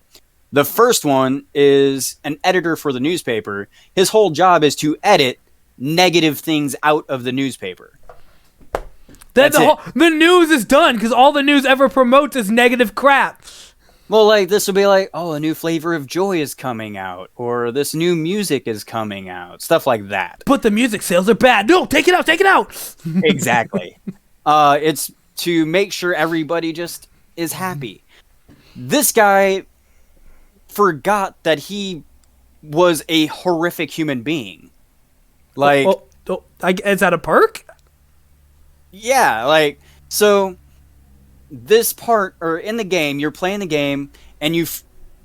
Speaker 2: The first one is an editor for the newspaper. His whole job is to edit negative things out of the newspaper.
Speaker 1: The news is done because all the news ever promotes is negative crap.
Speaker 2: Well, like, this will be like, oh, a new flavor of joy is coming out, or this new music is coming out, stuff like that.
Speaker 1: But the music sales are bad. No, take it out, take it out.
Speaker 2: Exactly. It's to make sure everybody just is happy. This guy forgot that he was a horrific human being. Like,
Speaker 1: is that a perk?
Speaker 2: Yeah, like, so this part, or in the game, you're playing the game and you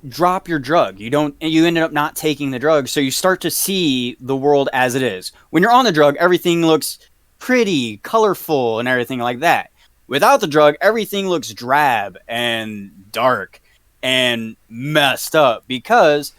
Speaker 2: drop your drug. You ended up not taking the drug, so you start to see the world as it is. When you're on the drug, everything looks pretty, colorful, and everything like that. Without the drug, everything looks drab and dark and messed up because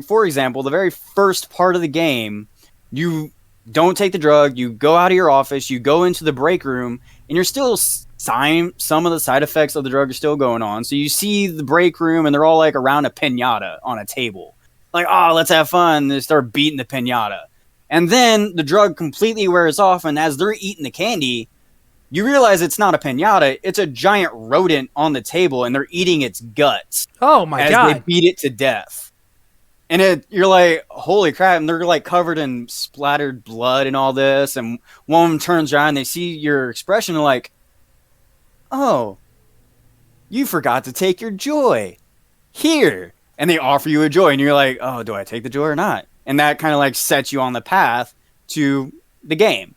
Speaker 2: for example, the very first part of the game, you don't take the drug, you go out of your office, you go into the break room, and you're still some of the side effects of the drug are still going on. So you see the break room, and they're all like around a piñata on a table. Like, oh, let's have fun. They start beating the piñata. And then the drug completely wears off, and as they're eating the candy, you realize it's not a piñata, it's a giant rodent on the table, and they're eating its guts.
Speaker 1: Oh my God.
Speaker 2: As they beat it to death. And you're like, holy crap, and they're like covered in splattered blood and all this, and one of them turns around and they see your expression and like, oh, you forgot to take your joy. Here. And they offer you a joy, and you're like, oh, do I take the joy or not? And that kind of like sets you on the path to the game.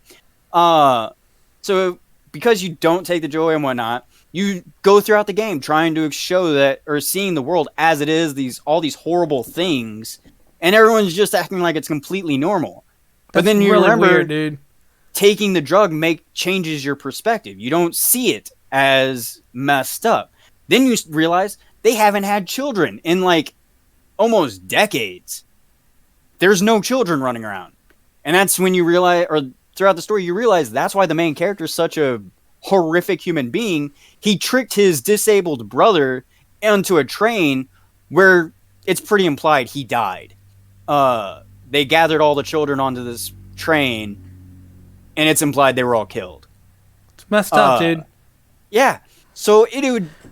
Speaker 2: So because you don't take the joy and whatnot, you go throughout the game trying to show that, or seeing the world as it is, all these horrible things, and everyone's just acting like it's completely normal. But then you
Speaker 1: really
Speaker 2: remember,
Speaker 1: weird, dude.
Speaker 2: Taking the drug changes your perspective. You don't see it as messed up. Then you realize they haven't had children in like almost decades. There's no children running around. And that's when you realize, or throughout the story, you realize that's why the main character is such a horrific human being. He tricked his disabled brother onto a train where it's pretty implied he died. They gathered all the children onto this train, and it's implied they were all killed.
Speaker 1: It's messed up, dude.
Speaker 2: Yeah. So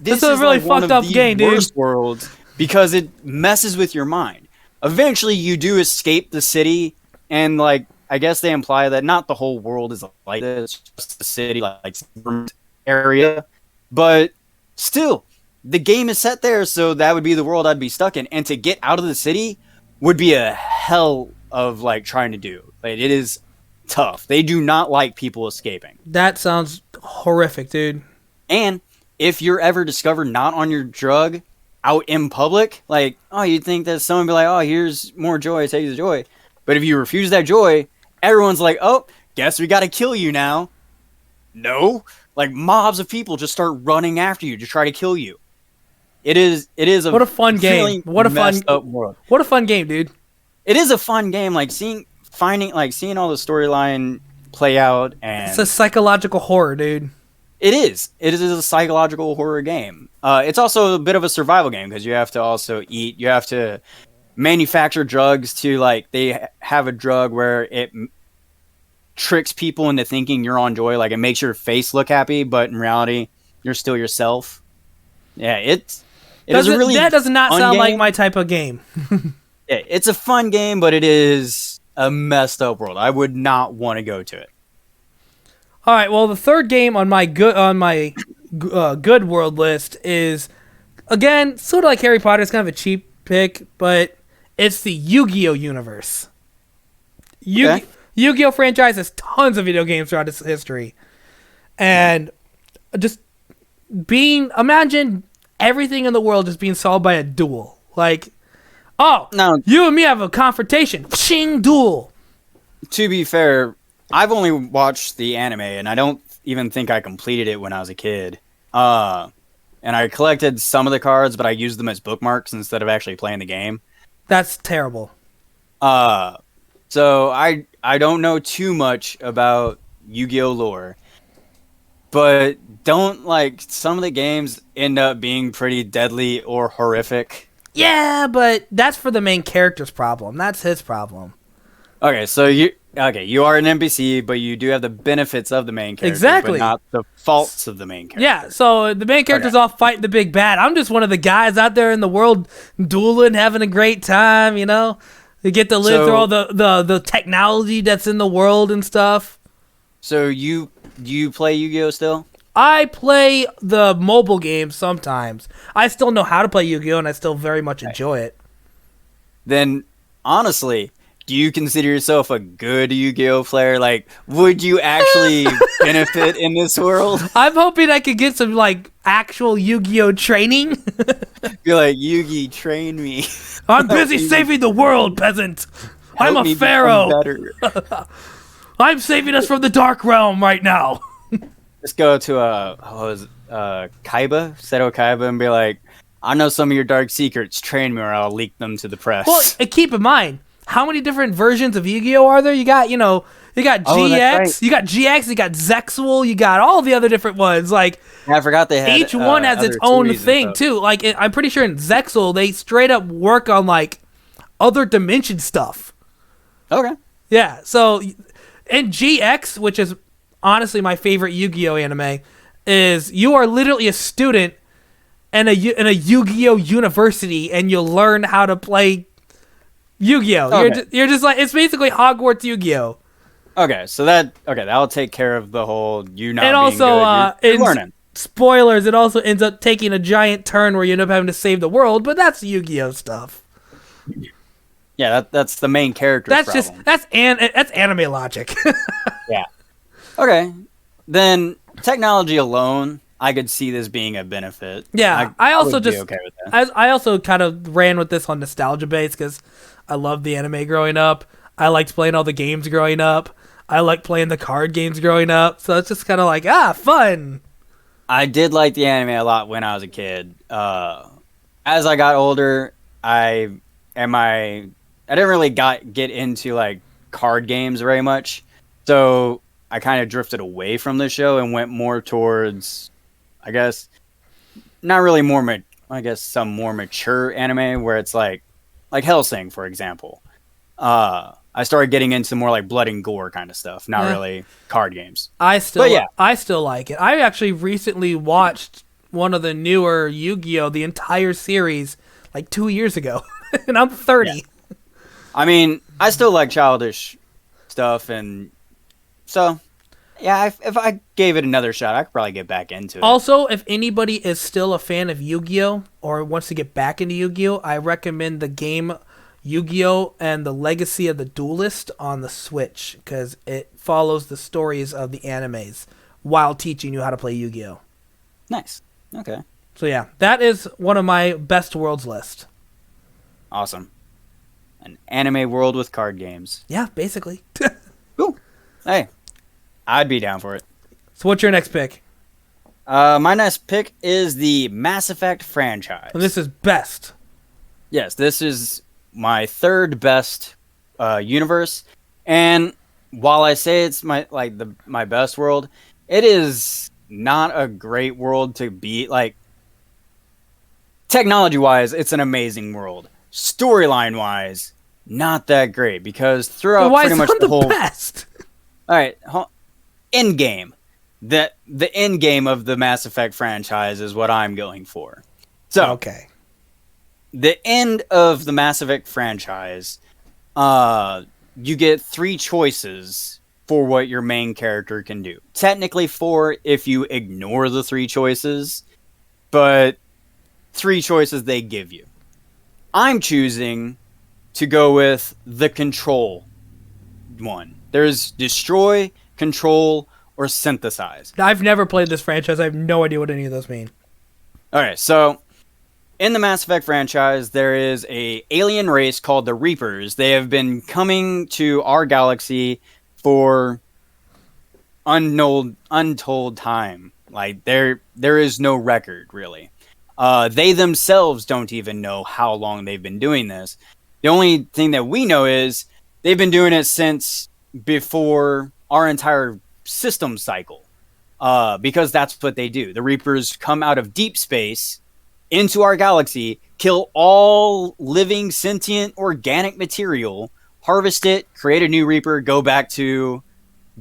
Speaker 2: this is a really like fucked up game, dude. Worst worlds because it messes with your mind. Eventually, you do escape the city, and like I guess they imply that not the whole world is like this, just the city, like area. But still, the game is set there, so that would be the world I'd be stuck in. And to get out of the city would be a hell of like trying to do. Like, it is tough. They do not like people escaping.
Speaker 1: That sounds horrific, dude.
Speaker 2: And if you're ever discovered not on your drug out in public, like, oh, you'd think that someone would be like, oh, here's more joy, take the joy. But if you refuse that joy, everyone's like, oh, guess we gotta kill you now. No. Like, mobs of people just start running after you to try to kill you. It is a
Speaker 1: what a fun game. What a fun
Speaker 2: world.
Speaker 1: What a fun game, dude.
Speaker 2: It is a fun game, like seeing all the storyline play out, and
Speaker 1: it's a psychological horror, dude.
Speaker 2: It is a psychological horror game. It's also a bit of a survival game because you have to also eat. You have to manufacture drugs to, like, they have a drug where it tricks people into thinking you're on joy. Like, it makes your face look happy, but in reality, you're still yourself. Yeah, that
Speaker 1: does not sound like my type of game.
Speaker 2: Yeah, it's a fun game, but it is a messed up world. I would not want to go to it.
Speaker 1: All right, well, the third game on my good world list is, again, sort of like Harry Potter. It's kind of a cheap pick, but it's the Yu-Gi-Oh universe. Yu-Gi-Oh franchise has tons of video games throughout its history, and just imagine everything in the world just being solved by a duel. Like, oh,
Speaker 2: Now,
Speaker 1: you and me have a confrontation. Shing duel.
Speaker 2: to be fair, I've only watched the anime, and I don't even think I completed it when I was a kid. And I collected some of the cards, but I used them as bookmarks instead of actually playing the game.
Speaker 1: That's terrible.
Speaker 2: So I don't know too much about Yu-Gi-Oh lore, but don't like some of the games end up being pretty deadly or horrific.
Speaker 1: Yeah, but that's for the main character's problem. That's his problem.
Speaker 2: Okay, so you are an NPC, but you do have the benefits of the main character,
Speaker 1: Exactly.
Speaker 2: but not the faults of the main character.
Speaker 1: Yeah, so the main character's all fighting the big bad. I'm just one of the guys out there in the world dueling, having a great time, you know? You get to live through all the technology that's in the world and stuff.
Speaker 2: So you play Yu-Gi-Oh still?
Speaker 1: I play the mobile games sometimes. I still know how to play Yu-Gi-Oh! And I still very much enjoy it.
Speaker 2: Then, honestly, do you consider yourself a good Yu-Gi-Oh player? Like, would you actually benefit in this world?
Speaker 1: I'm hoping I could get some, like, actual Yu-Gi-Oh! Training.
Speaker 2: You're like, Yugi, train me.
Speaker 1: I'm busy saving the world, peasant. I'm
Speaker 2: Help
Speaker 1: a
Speaker 2: me
Speaker 1: pharaoh.
Speaker 2: become better.
Speaker 1: I'm saving us from the dark realm right now.
Speaker 2: Let's go to Kaiba, Seto Kaiba, and be like, I know some of your dark secrets. Train me or I'll leak them to the press.
Speaker 1: Well, and keep in mind, how many different versions of Yu-Gi-Oh are there? You got GX,
Speaker 2: right.
Speaker 1: you got Zexual, you got all the other different ones. Like,
Speaker 2: I forgot they had
Speaker 1: each one has its
Speaker 2: other
Speaker 1: own
Speaker 2: series and
Speaker 1: thing
Speaker 2: stuff.
Speaker 1: too. Like, I'm pretty sure in Zexual they straight up work on like other dimension stuff.
Speaker 2: Okay.
Speaker 1: Yeah. So, in GX, which is honestly my favorite Yu-Gi-Oh anime, is you are literally a student in a Yu-Gi-Oh university, and you'll learn how to play Yu-Gi-Oh.
Speaker 2: Okay.
Speaker 1: You're just like, it's basically Hogwarts Yu-Gi-Oh.
Speaker 2: Okay, so that'll take care of the whole you not
Speaker 1: And
Speaker 2: being
Speaker 1: also,
Speaker 2: good. You're learning.
Speaker 1: Spoilers, it also ends up taking a giant turn where you end up having to save the world, but that's Yu-Gi-Oh stuff.
Speaker 2: Yeah, that's the main character's problem.
Speaker 1: That's anime logic.
Speaker 2: Yeah. Okay. Then technology alone, I could see this being a benefit.
Speaker 1: Yeah, I also
Speaker 2: would be
Speaker 1: just
Speaker 2: okay with that.
Speaker 1: I also kind of ran with this on nostalgia base because I loved the anime growing up. I liked playing all the games growing up. I liked playing the card games growing up. So it's just kind of like, fun.
Speaker 2: I did like the anime a lot when I was a kid. As I got older, I didn't really get into like card games very much. So I kind of drifted away from the show and went more towards, I guess, not really some more mature anime where it's like Hellsing, for example. I started getting into more like blood and gore kind of stuff, not really card games.
Speaker 1: I still like it. I actually recently watched one of the newer Yu-Gi-Oh, the entire series, like 2 years ago, and I'm 30.
Speaker 2: Yeah. I mean, I still like childish stuff, and so yeah, if I gave it another shot, I could probably get back into it.
Speaker 1: Also, if anybody is still a fan of Yu-Gi-Oh or wants to get back into Yu-Gi-Oh, I recommend the game Yu-Gi-Oh! And the Legacy of the Duelist on the Switch, because it follows the stories of the animes while teaching you how to play Yu-Gi-Oh!
Speaker 2: Nice. Okay.
Speaker 1: So yeah, that is one of my best worlds list.
Speaker 2: Awesome. An anime world with card games.
Speaker 1: Yeah, basically.
Speaker 2: Cool. Hey, I'd be down for it.
Speaker 1: So what's your next pick?
Speaker 2: My next pick is the Mass Effect franchise.
Speaker 1: And this is best.
Speaker 2: Yes, this is my third best universe, and while I say it's my best world, it is not a great world to be like. Technology wise, it's an amazing world. Storyline wise, not that great because throughout pretty much the whole
Speaker 1: best.
Speaker 2: All right, end game. The end game of the Mass Effect franchise is what I'm going for. So
Speaker 1: okay.
Speaker 2: The end of the Mass Effect franchise, you get 3 choices for what your main character can do. Technically 4 if you ignore the 3 choices, but 3 choices they give you. I'm choosing to go with the control one. There's destroy, control, or synthesize.
Speaker 1: I've never played this franchise. I have no idea what any of those mean.
Speaker 2: Okay, so in the Mass Effect franchise, there is a alien race called the Reapers. They have been coming to our galaxy for untold time. Like there is no record really. They themselves don't even know how long they've been doing this. The only thing that we know is they've been doing it since before our entire system cycle. Because that's what they do. The Reapers come out of deep space into our galaxy, kill all living, sentient, organic material, harvest it, create a new Reaper, go back to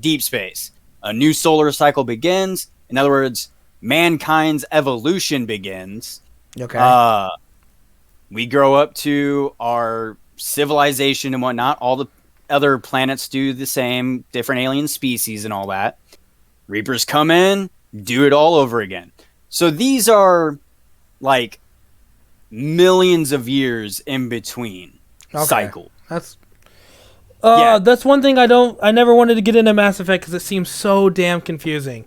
Speaker 2: deep space. A new solar cycle begins. In other words, mankind's evolution begins.
Speaker 1: Okay.
Speaker 2: We grow up to our civilization and whatnot. All the other planets do the same, different alien species and all that. Reapers come in, do it all over again. So these are like millions of years in between cycle.
Speaker 1: That's one thing I never wanted to get into Mass Effect because it seems so damn confusing.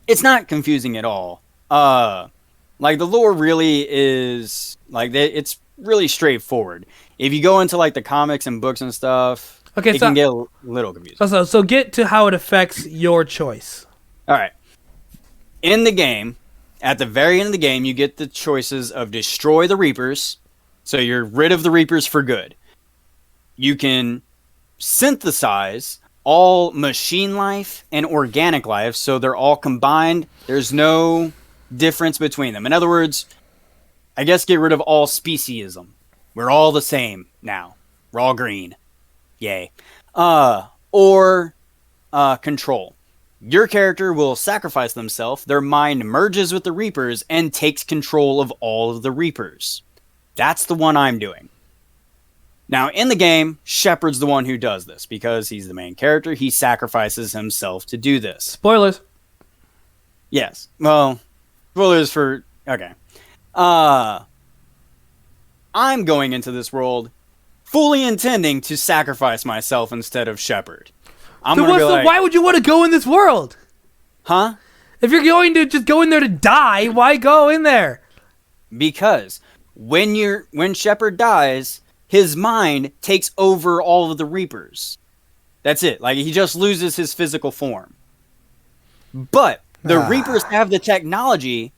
Speaker 2: It's not confusing at all. Like the lore really is like it's really straightforward. If you go into like the comics and books and stuff, it can get a little confusing.
Speaker 1: So get to how it affects your choice.
Speaker 2: All right. In the game, at the very end of the game, you get the choices of destroy the Reapers, so you're rid of the Reapers for good. You can synthesize all machine life and organic life, so they're all combined. There's no difference between them. In other words, I guess get rid of all speciesism. We're all the same now. We're all green. Yay. Or control. Your character will sacrifice themselves, their mind merges with the Reapers, and takes control of all of the Reapers. That's the one I'm doing. Now, in the game, Shepard's the one who does this, because he's the main character. He sacrifices himself to do this.
Speaker 1: Spoilers.
Speaker 2: Yes. Well, spoilers for... Okay. I'm going into this world fully intending to sacrifice myself instead of Shepard.
Speaker 1: Why would you want to go in this world?
Speaker 2: Huh?
Speaker 1: If you're going to just go in there to die, why go in there?
Speaker 2: Because when Shepard dies, his mind takes over all of the Reapers. That's it. Like, he just loses his physical form. But the Reapers have the technology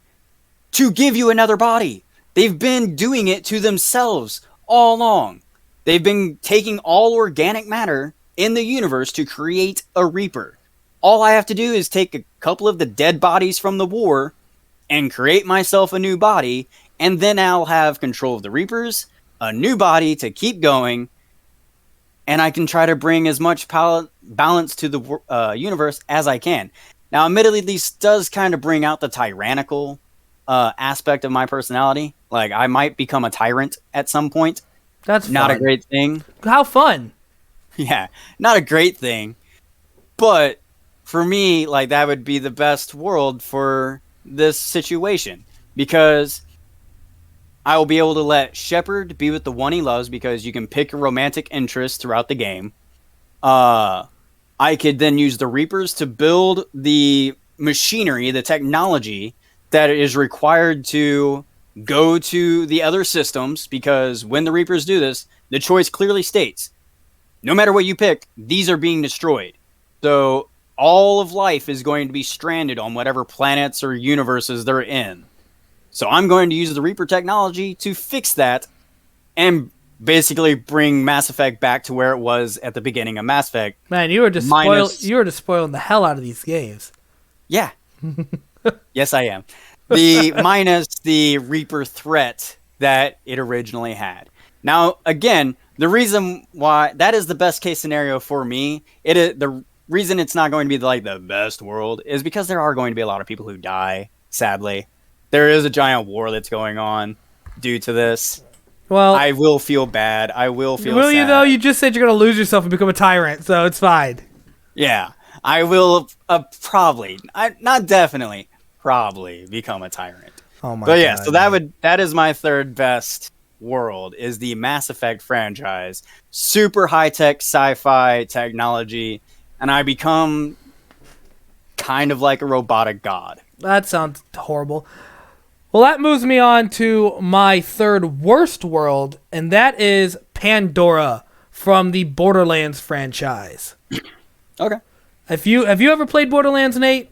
Speaker 2: to give you another body. They've been doing it to themselves all along. They've been taking all organic matter in the universe to create a Reaper. All I have to do is take a couple of the dead bodies from the war and create myself a new body, and then I'll have control of the Reapers, a new body to keep going, and I can try to bring as much balance to the universe as I can. Now, admittedly, this does kind of bring out the tyrannical aspect of my personality. Like, I might become a tyrant at some point.
Speaker 1: That's
Speaker 2: not
Speaker 1: fun.
Speaker 2: A great thing.
Speaker 1: How fun.
Speaker 2: Yeah, not a great thing. But for me, like, that would be the best world for this situation. Because I will be able to let Shepard be with the one he loves, because you can pick a romantic interest throughout the game. I could then use the Reapers to build the machinery, the technology that is required to go to the other systems, because when the Reapers do this, the choice clearly states, no matter what you pick, these are being destroyed. So all of life is going to be stranded on whatever planets or universes they're in. So I'm going to use the Reaper technology to fix that and basically bring Mass Effect back to where it was at the beginning of Mass Effect.
Speaker 1: Man, you were just spoiling the hell out of these games.
Speaker 2: Yeah. Yes, I am. Minus the Reaper threat that it originally had. Now, again, the reason why that is the best case scenario for me, the reason it's not going to be like the best world is because there are going to be a lot of people who die, sadly. There is a giant war that's going on due to this. Well, I will feel bad. I will feel sad.
Speaker 1: Will you, though? You just said you're going to lose yourself and become a tyrant, so it's fine.
Speaker 2: Yeah, I will probably, not definitely, probably become a tyrant.
Speaker 1: Oh my god.
Speaker 2: But yeah, so that is my third best world, is the Mass Effect franchise. Super high-tech sci-fi technology, and I become kind of like a robotic god.
Speaker 1: That sounds horrible. Well, that moves me on to my third worst world, and that is Pandora from the Borderlands franchise.
Speaker 2: Okay.
Speaker 1: Have you ever played Borderlands, Nate?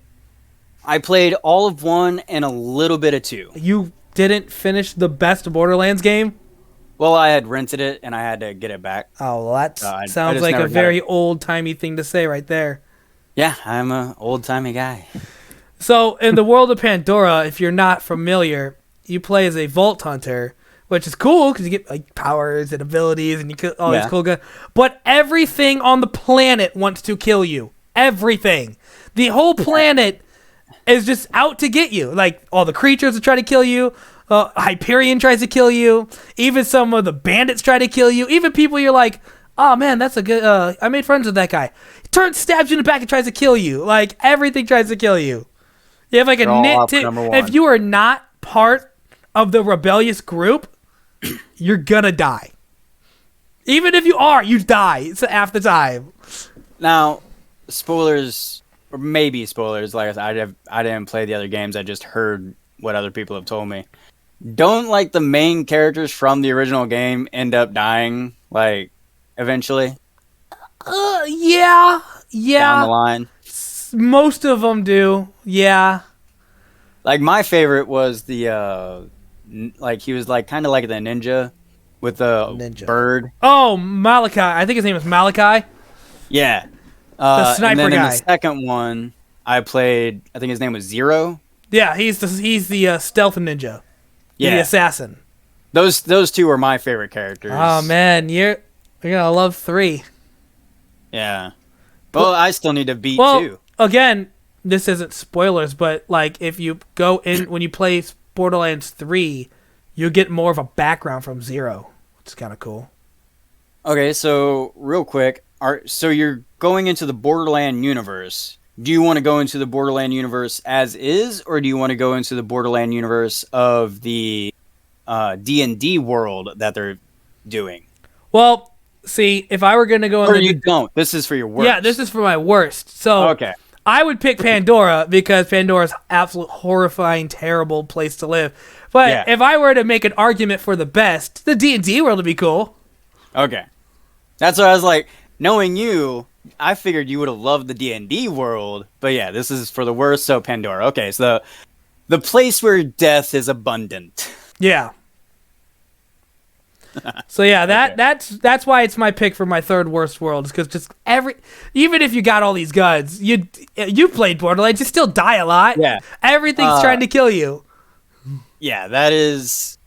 Speaker 2: I played all of 1 and a little bit of 2.
Speaker 1: You didn't finish the best Borderlands game?
Speaker 2: Well, I had rented it and I had to get it back.
Speaker 1: Oh, well, that
Speaker 2: I
Speaker 1: sounds
Speaker 2: just
Speaker 1: like
Speaker 2: never
Speaker 1: a
Speaker 2: got
Speaker 1: very
Speaker 2: it.
Speaker 1: old-timey thing to say right there.
Speaker 2: Yeah, I'm a old-timey guy.
Speaker 1: So, in the world of Pandora, if you're not familiar, you play as a Vault Hunter, which is cool because you get like powers and abilities and you kill all these cool guys. But everything on the planet wants to kill you. Everything. The whole planet is just out to get you. Like, all the creatures are trying to kill you. Hyperion tries to kill you. Even some of the bandits try to kill you. Even people you're like, oh man, that's a good, I made friends with that guy. He turns, stabs you in the back and tries to kill you. Like, everything tries to kill you. You have like a nit tip. If you are not part of the rebellious group, you're gonna die. Even if you are, you die half the time.
Speaker 2: Now, spoilers, or maybe spoilers, like I said, I didn't play the other games, I just heard what other people have told me. Don't, like, the main characters from the original game end up dying, like, eventually?
Speaker 1: Yeah.
Speaker 2: Down the line?
Speaker 1: Most of them do, yeah.
Speaker 2: Like, my favorite was the, like, he was, like, kind of like the ninja with the bird.
Speaker 1: Oh, Malachi. I think his name is Malachi.
Speaker 2: Yeah.
Speaker 1: The sniper
Speaker 2: and then
Speaker 1: guy.
Speaker 2: In the second one, I played, I think his name was Zero.
Speaker 1: Yeah, he's the stealth ninja.
Speaker 2: Yeah.
Speaker 1: The assassin.
Speaker 2: Those two were my favorite characters.
Speaker 1: Oh, man. You're gonna love 3.
Speaker 2: Yeah. Well, I still need to beat 2.
Speaker 1: Again, this isn't spoilers, but like if you go in when you play Borderlands 3, you get more of a background from Zero, which is kind of cool.
Speaker 2: Okay, so real quick, so you're going into the Borderland universe. Do you want to go into the Borderland universe as is, or do you want to go into the Borderland universe of the D&D world that they're doing?
Speaker 1: Well, see, if I were going to go in
Speaker 2: or you don't. This is for your worst.
Speaker 1: Yeah, this is for my worst. So
Speaker 2: okay.
Speaker 1: I would pick Pandora because Pandora's absolute horrifying, terrible place to live. But if I were to make an argument for the best, the D&D world would be cool.
Speaker 2: Okay. That's what I was like, knowing you, I figured you would have loved the D&D world, but yeah, this is for the worst, so Pandora. Okay, so the place where death is abundant.
Speaker 1: Yeah. So yeah, that's why it's my pick for my third worst world, because just even if you got all these guns, you played Borderlands, you still die a lot.
Speaker 2: Yeah.
Speaker 1: Everything's trying to kill you.
Speaker 2: Yeah, that is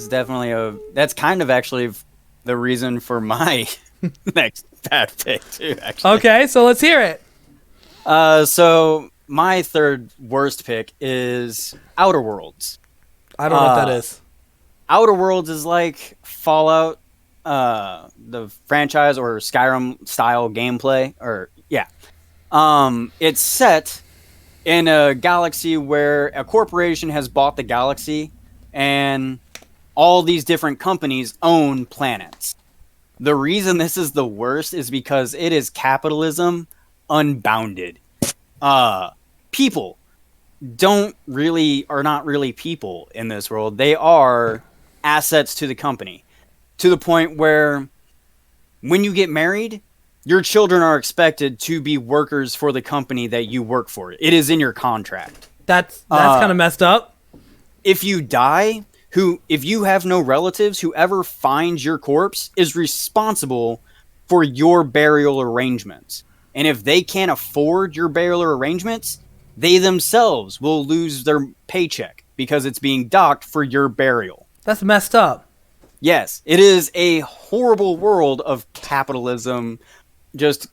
Speaker 2: definitely that's kind of actually the reason for my next bad pick too, actually.
Speaker 1: Okay, so let's hear it.
Speaker 2: So my third worst pick is Outer Worlds.
Speaker 1: I don't know what that is.
Speaker 2: Outer Worlds is like Fallout, the franchise, or Skyrim style gameplay, it's set in a galaxy where a corporation has bought the galaxy, and all these different companies own planets. The reason this is the worst is because it is capitalism unbounded. People are not really people in this world. They are assets to the company, to the point where when you get married, your children are expected to be workers for the company that you work for. It is in your contract.
Speaker 1: That's kind of messed up.
Speaker 2: If you die, if you have no relatives, whoever finds your corpse is responsible for your burial arrangements. And if they can't afford your burial arrangements, they themselves will lose their paycheck because it's being docked for your burial.
Speaker 1: That's messed up.
Speaker 2: Yes, it is a horrible world of capitalism just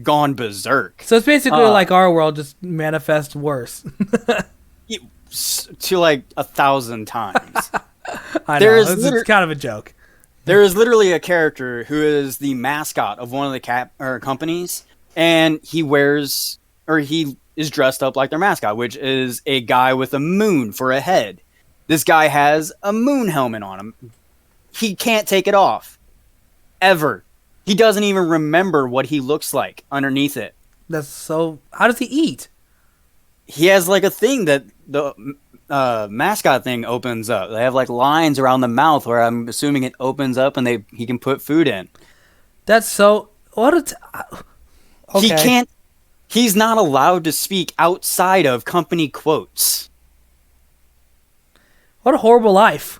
Speaker 2: gone berserk.
Speaker 1: So it's basically like our world, just manifest worse.
Speaker 2: To like 1,000 times.
Speaker 1: I know, it's kind of a joke.
Speaker 2: There is literally a character who is the mascot of one of the companies, and he is dressed up like their mascot, which is a guy with a moon for a head. This guy has a moon helmet on him. He can't take it off. Ever. He doesn't even remember what he looks like underneath it.
Speaker 1: That's so. How does he eat?
Speaker 2: He has like a thing that the mascot thing opens up. They have like lines around the mouth where I'm assuming it opens up and he can put food in.
Speaker 1: That's so. What a. Okay.
Speaker 2: He can't. He's not allowed to speak outside of company quotes.
Speaker 1: What a horrible life.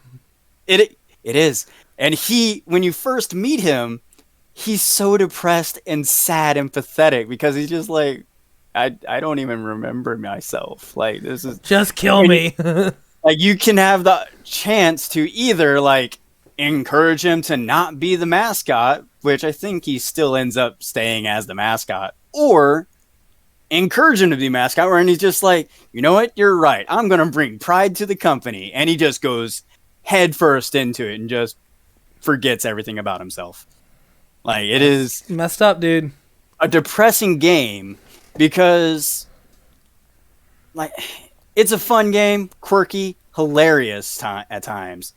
Speaker 2: It is. And when you first meet him, he's so depressed and sad and pathetic because he's just like, I don't even remember myself. Like, this is
Speaker 1: just kill me.
Speaker 2: Like, you can have the chance to either like encourage him to not be the mascot, which I think he still ends up staying as the mascot, or encourage him to be mascot, where he's just like, you know what, you're right, I'm gonna bring pride to the company, and he just goes head first into it and just forgets everything about himself. Like, it is
Speaker 1: messed up, dude.
Speaker 2: A depressing game because, like, it's a fun game, quirky, hilarious at times,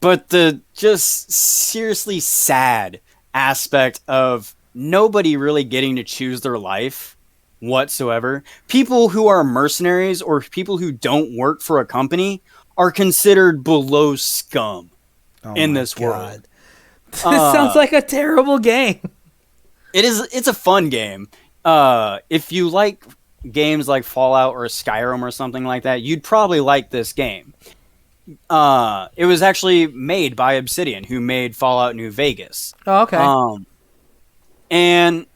Speaker 2: but the just seriously sad aspect of nobody really getting to choose their life whatsoever. People who are mercenaries or people who don't work for a company are considered below scum in this world.
Speaker 1: This sounds like a terrible game.
Speaker 2: It's a fun game. If you like games like Fallout or Skyrim or something like that, you'd probably like this game. It was actually made by Obsidian, who made Fallout New Vegas.
Speaker 1: Oh, okay.
Speaker 2: And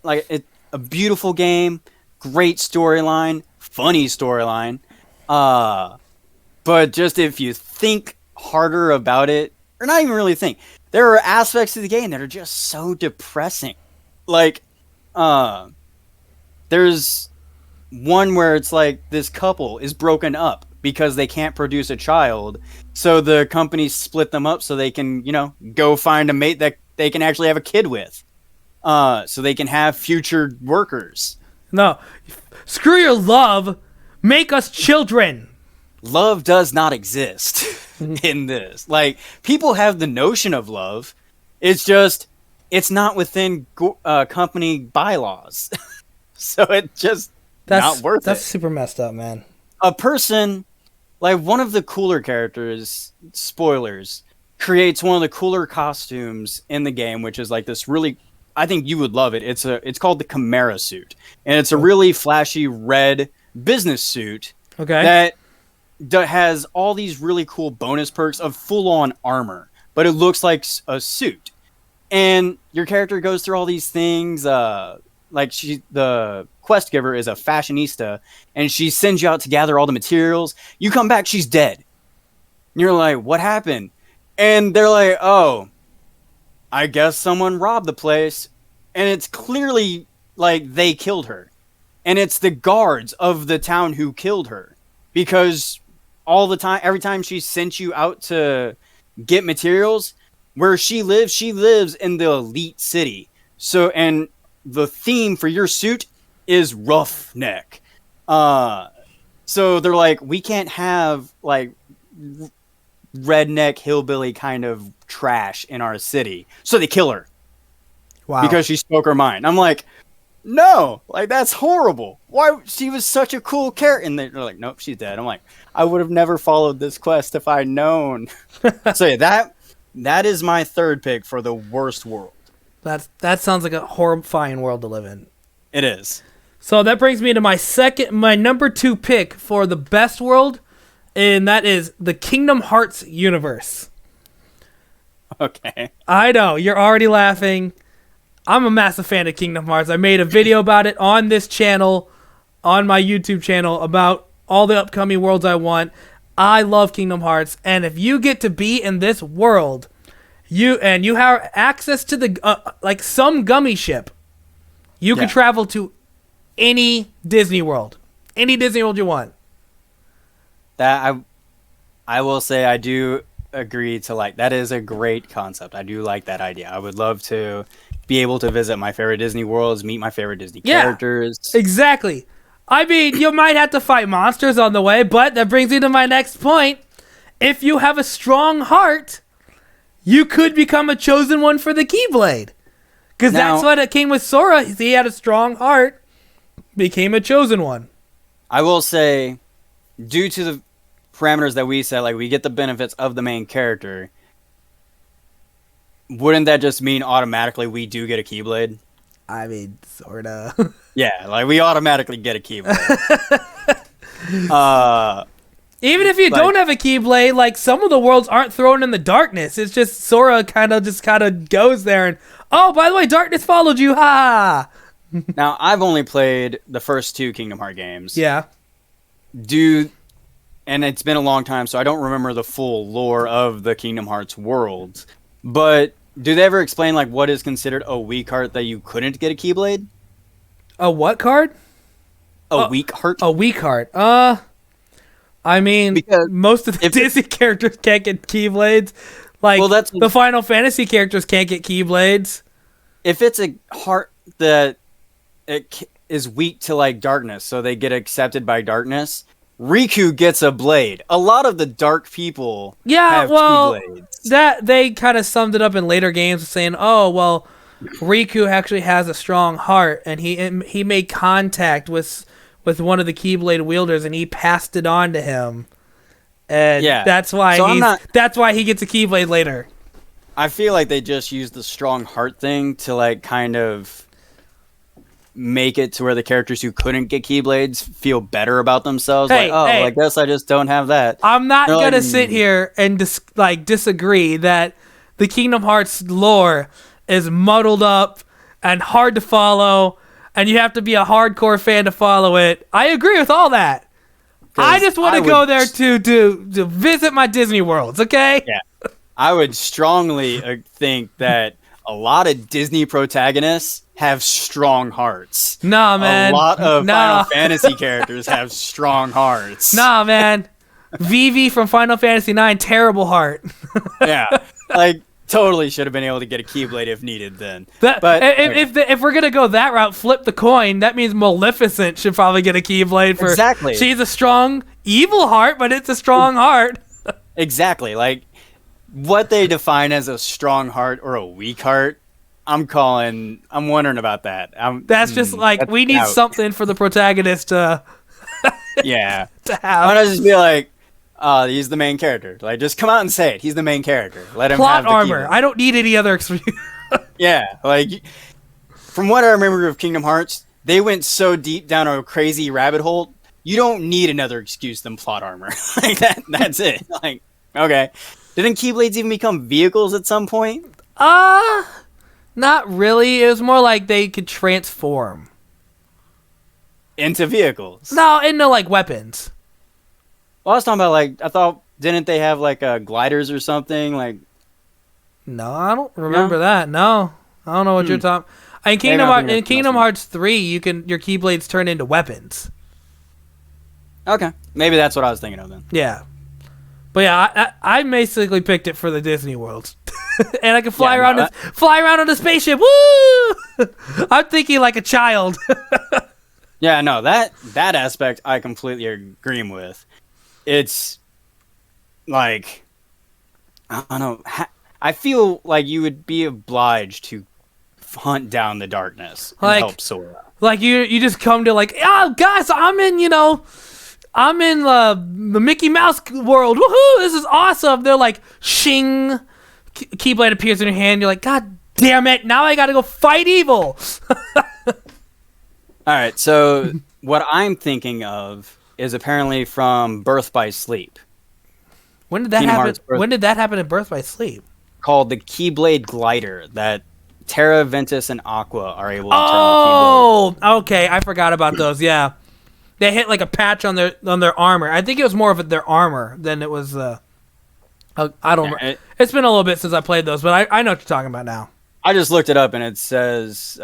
Speaker 2: like a beautiful game, great storyline, funny storyline. But just if you think harder about it, or not even really think, there are aspects of the game that are just so depressing. Like, there's one where it's like this couple is broken up because they can't produce a child. So the company split them up so they can, go find a mate that they can actually have a kid with. So they can have future workers.
Speaker 1: No, screw your love. Make us children.
Speaker 2: Love does not exist in this. Like, people have the notion of love. It's just, it's not within company bylaws. So it's just not worth it.
Speaker 1: That's super messed up, man.
Speaker 2: A person, like one of the cooler characters, spoilers, creates one of the cooler costumes in the game, which is like this really, I think you would love it. It's called the Chimera suit, and it's a really flashy red business suit.
Speaker 1: Okay.
Speaker 2: That has all these really cool bonus perks of full-on armor, but it looks like a suit. And your character goes through all these things. Like the quest giver is a fashionista, and she sends you out to gather all the materials. You come back, she's dead. And you're like, what happened? And they're like, oh, I guess someone robbed the place. And it's clearly like they killed her. And it's the guards of the town who killed her. Because all the time, every time she sent you out to get materials, where she lives in the elite city. So, and the theme for your suit is roughneck. So they're like, we can't have like redneck hillbilly kind of trash in our city. So they kill her. Wow. Because she spoke her mind. I'm like, no, like that's horrible. Why? She was such a cool character. And they're like, nope, she's dead. I'm like, I would have never followed this quest if I'd known. So yeah, that is my third pick for the worst world.
Speaker 1: That sounds like a horrifying world to live in.
Speaker 2: It is.
Speaker 1: So that brings me to my number 2 pick for the best world, and that is the Kingdom Hearts universe.
Speaker 2: Okay.
Speaker 1: I know, you're already laughing. I'm a massive fan of Kingdom Hearts. I made a video about it on this channel, on my YouTube channel, about all the upcoming worlds I want. I love Kingdom Hearts, and if you get to be in this world, you have access to the like some gummy ship, you can travel to any Disney World you want.
Speaker 2: That I will say I do agree to like. That is a great concept. I do like that idea. I would love to be able to visit my favorite Disney worlds, meet my favorite Disney characters.
Speaker 1: Exactly. I mean, you might have to fight monsters on the way, but that brings me to my next point. If you have a strong heart, you could become a chosen one for the Keyblade. Because that's what it came with Sora. He had a strong heart, became a chosen one.
Speaker 2: I will say, due to the parameters that we set, like we get the benefits of the main character, wouldn't that just mean automatically we do get a Keyblade?
Speaker 1: I mean, sorta.
Speaker 2: Yeah, like we automatically get a Keyblade.
Speaker 1: Even if you don't have a Keyblade, like some of the worlds aren't thrown in the darkness. It's just Sora kind of goes there and, oh, by the way, darkness followed you. Ha!
Speaker 2: Now, I've only played the first 2 Kingdom Hearts games.
Speaker 1: Yeah.
Speaker 2: And it's been a long time, so I don't remember the full lore of the Kingdom Hearts worlds. But do they ever explain like what is considered a weak heart that you couldn't get a Keyblade?
Speaker 1: A what card?
Speaker 2: A weak heart?
Speaker 1: A weak heart. I mean, because most of the Disney characters can't get Keyblades. Like, the Final Fantasy characters can't get Keyblades.
Speaker 2: If it's a heart that is weak to, like, darkness, so they get accepted by darkness, Riku gets a blade. A lot of the dark people have Keyblades.
Speaker 1: That they kind of summed it up in later games saying, oh, well, Riku actually has a strong heart, and he made contact with one of the Keyblade wielders, and he passed it on to him, and that's why that's why he gets a Keyblade later.
Speaker 2: I feel like they just used the strong heart thing to like kind of make it to where the characters who couldn't get Keyblades feel better about themselves. I guess I just don't have that.
Speaker 1: I'm not gonna sit here and disagree that the Kingdom Hearts lore is muddled up and hard to follow, and you have to be a hardcore fan to follow it. I agree with all that. I just want to go there to visit my Disney worlds, okay?
Speaker 2: Yeah. I would strongly think that a lot of Disney protagonists have strong hearts.
Speaker 1: Nah, man.
Speaker 2: A lot of Final Fantasy characters have strong hearts.
Speaker 1: Nah, man. Vivi from Final Fantasy IX, terrible heart.
Speaker 2: Yeah. Like, totally should have been able to get a Keyblade if needed then.
Speaker 1: But if we're going to go that route, flip the coin, that means Maleficent should probably get a Keyblade.
Speaker 2: Exactly.
Speaker 1: She's a strong, evil heart, but it's a strong heart.
Speaker 2: Exactly. Like, what they define as a strong heart or a weak heart, I'm wondering about that.
Speaker 1: That's just like, we need something for the protagonist to
Speaker 2: have.
Speaker 1: Why
Speaker 2: not just be like, he's the main character. Like, just come out and say it. He's the main character. Let him
Speaker 1: plot
Speaker 2: have the
Speaker 1: armor.
Speaker 2: Keyblade.
Speaker 1: I don't need any other excuse.
Speaker 2: Yeah, like, from what I remember of Kingdom Hearts, they went so deep down a crazy rabbit hole. You don't need another excuse than plot armor. Like that's it. Like, okay, didn't Keyblades even become vehicles at some point?
Speaker 1: Not really. It was more like they could transform
Speaker 2: into vehicles.
Speaker 1: No, into like weapons.
Speaker 2: Well, I was talking about, like, I thought, didn't they have, like, gliders or something? Like,
Speaker 1: no, I don't remember that. No. I don't know what you're talking. In Kingdom Hearts 3, your Keyblades turn into weapons.
Speaker 2: Okay. Maybe that's what I was thinking of then.
Speaker 1: Yeah. But yeah, I basically picked it for the Disney worlds. And I can fly around on a spaceship. Woo! I'm thinking like a child.
Speaker 2: Yeah, no, that aspect I completely agree with. It's like, I don't know, I feel like you would be obliged to hunt down the darkness and help Sora.
Speaker 1: Like you just come to like, oh guys, I'm in the Mickey Mouse world. Woohoo! This is awesome. They're like, shing, Keyblade appears in your hand. You're like, God damn it! Now I gotta go fight evil.
Speaker 2: All right, so what I'm thinking of is apparently from Birth by Sleep.
Speaker 1: When did that happen? When did that happen in Birth by Sleep?
Speaker 2: Called the Keyblade Glider that Terra, Ventus, and Aqua are able to turn the
Speaker 1: Keyblade. Oh, okay. I forgot about those. Yeah, they hit like a patch on their armor. I think it was more of their armor than it was. I don't. Remember. It's been a little bit since I played those, but I know what you're talking about now.
Speaker 2: I just looked it up, and it says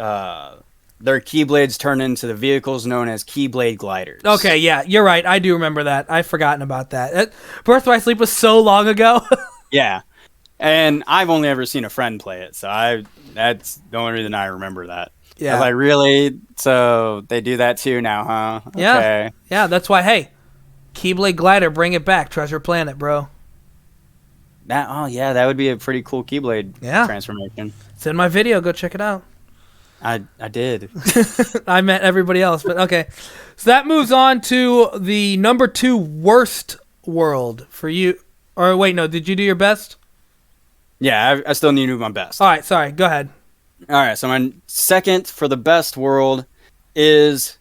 Speaker 2: their Keyblades turn into the vehicles known as Keyblade Gliders.
Speaker 1: Okay, yeah, you're right. I do remember that. I've forgotten about that. Birth by Sleep was so long ago.
Speaker 2: Yeah, and I've only ever seen a friend play it, so that's the only reason I remember that. Yeah. I was like, really? So they do that too now, huh? Okay.
Speaker 1: Yeah. Yeah, that's why, hey, Keyblade Glider, bring it back. Treasure Planet, bro.
Speaker 2: That would be a pretty cool Keyblade transformation.
Speaker 1: It's in my video. Go check it out.
Speaker 2: I did.
Speaker 1: I meant everybody else, but okay. So that moves on to the number 2 worst world for you. Or wait, no, did you do your best?
Speaker 2: Yeah, I still need to do my best.
Speaker 1: All right, sorry, go ahead.
Speaker 2: All right, so my second for the best world is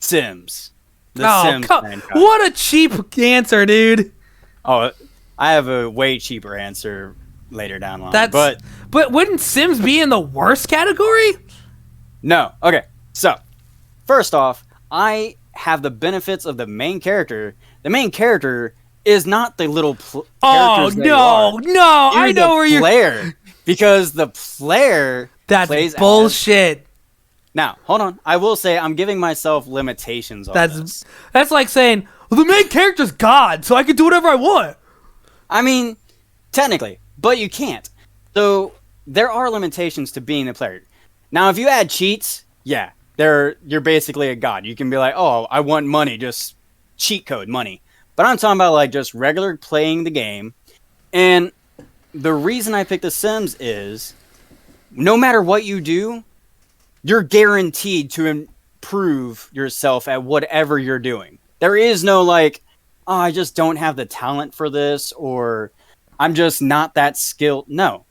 Speaker 2: Sims. The Sims franchise.
Speaker 1: What a cheap answer, dude.
Speaker 2: Oh, I have a way cheaper answer later down the line.
Speaker 1: But wouldn't Sims be in the worst category?
Speaker 2: No. Okay, so first off, I have the benefits of the main character. The main character is not the little characters that
Speaker 1: no, I know where you're...
Speaker 2: player, because the player
Speaker 1: That's bullshit.
Speaker 2: Now, hold on. I will say I'm giving myself limitations on this.
Speaker 1: That's like saying, well, the main character's God, so I can do whatever I want.
Speaker 2: I mean, technically, but you can't. So there are limitations to being the player. Now, if you add cheats, yeah, you're basically a god. You can be like, oh, I want money, just cheat code money. But I'm talking about like just regular playing the game. And the reason I picked The Sims is no matter what you do, you're guaranteed to improve yourself at whatever you're doing. There is no like, oh, I just don't have the talent for this, or I'm just not that skilled. No.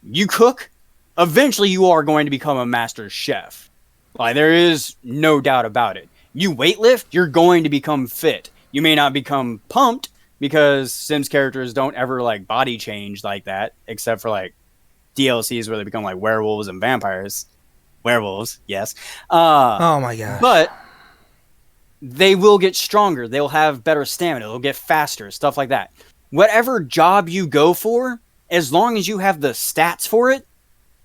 Speaker 2: You cook, eventually you are going to become a master chef. Like, there is no doubt about it. You weightlift, you're going to become fit. You may not become pumped, because Sims characters don't ever like body change like that, except for like DLCs where they become like werewolves and vampires. Werewolves, yes.
Speaker 1: Oh my gosh.
Speaker 2: But they will get stronger. They'll have better stamina. They'll get faster, stuff like that. Whatever job you go for, as long as you have the stats for it,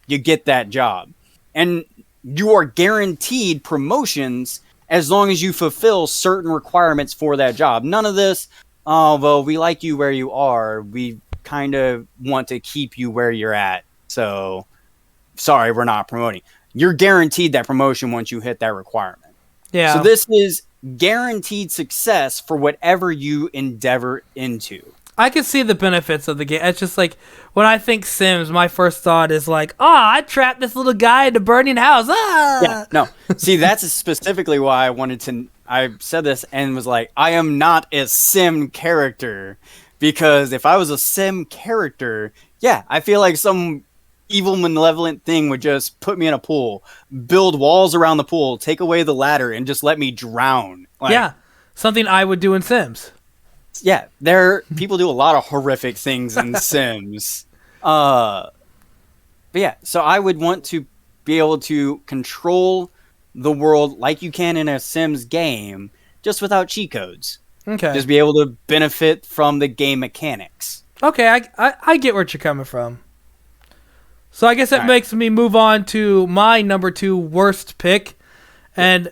Speaker 2: you get that job. And you are guaranteed promotions as long as you fulfill certain requirements for that job. None of this, oh, well, we like you where you are. We kind of want to keep you where you're at. So, sorry, we're not promoting. You're guaranteed that promotion once you hit that requirement.
Speaker 1: Yeah.
Speaker 2: So this is guaranteed success for whatever you endeavor into.
Speaker 1: I can see the benefits of the game. It's just like, when I think Sims, my first thought is like, I trapped this little guy in a burning house. Ah!
Speaker 2: Yeah, no. See, that's specifically why I said this and was like, I am not a Sim character. Because if I was a Sim character, yeah, I feel like some evil, malevolent thing would just put me in a pool, build walls around the pool, take away the ladder, and just let me drown. Like,
Speaker 1: yeah, something I would do in Sims.
Speaker 2: Yeah, people do a lot of horrific things in Sims. But yeah, so I would want to be able to control the world like you can in a Sims game, just without cheat codes.
Speaker 1: Okay.
Speaker 2: Just be able to benefit from the game mechanics.
Speaker 1: Okay, I get where you're coming from. So I guess that makes me move on to my number 2 worst pick. And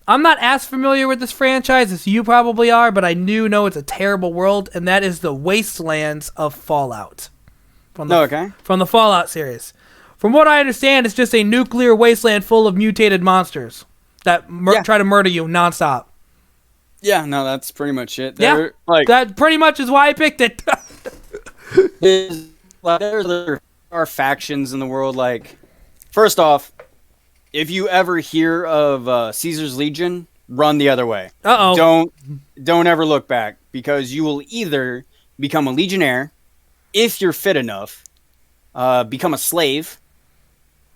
Speaker 1: I'm not as familiar with this franchise as you probably are, but I know it's a terrible world, and that is the Wastelands of Fallout. From the Fallout series. From what I understand, it's just a nuclear wasteland full of mutated monsters that try to murder you nonstop.
Speaker 2: Yeah, no, that's pretty much it.
Speaker 1: That pretty much is why I picked it.
Speaker 2: There are factions in the world. Like, first off, if you ever hear of Caesar's Legion, run the other way.
Speaker 1: Uh-oh.
Speaker 2: Don't ever look back, because you will either become a legionnaire, if you're fit enough, become a slave,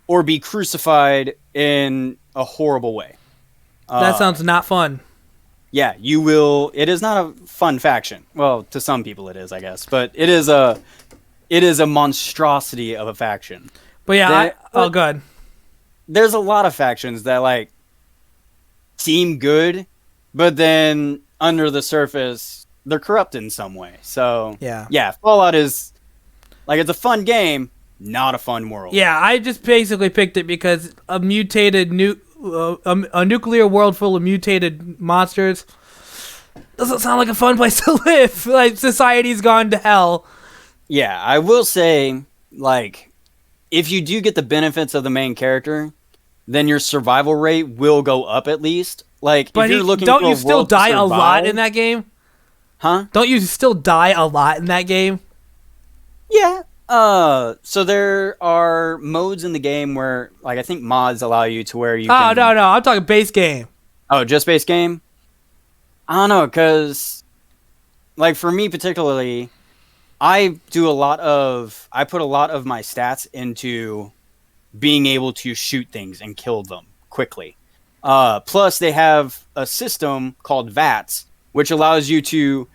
Speaker 2: or be crucified in a horrible way.
Speaker 1: That sounds not fun.
Speaker 2: Yeah, you will. It is not a fun faction. Well, to some people it is, I guess, but it is a monstrosity of a faction.
Speaker 1: But yeah, good.
Speaker 2: There's a lot of factions that like seem good, but then under the surface they're corrupt in some way. So yeah, Fallout is like, it's a fun game, not a fun world.
Speaker 1: Yeah, I just basically picked it because a mutated a nuclear world full of mutated monsters doesn't sound like a fun place to live. Like, society's gone to hell.
Speaker 2: Yeah, I will say, like, if you do get the benefits of the main character, then your survival rate will go up at least. Like,
Speaker 1: but
Speaker 2: if you're looking
Speaker 1: don't
Speaker 2: for
Speaker 1: you still die a lot in that game?
Speaker 2: Huh?
Speaker 1: Don't you still die a lot in that game?
Speaker 2: Yeah, So there are modes in the game where, like, I think mods allow you to where you
Speaker 1: Oh,
Speaker 2: can.
Speaker 1: no, I'm talking base game.
Speaker 2: Oh, just base game. I don't know, cause like for me particularly, I put a lot of my stats into being able to shoot things and kill them quickly. Plus, they have a system called VATS, which allows you to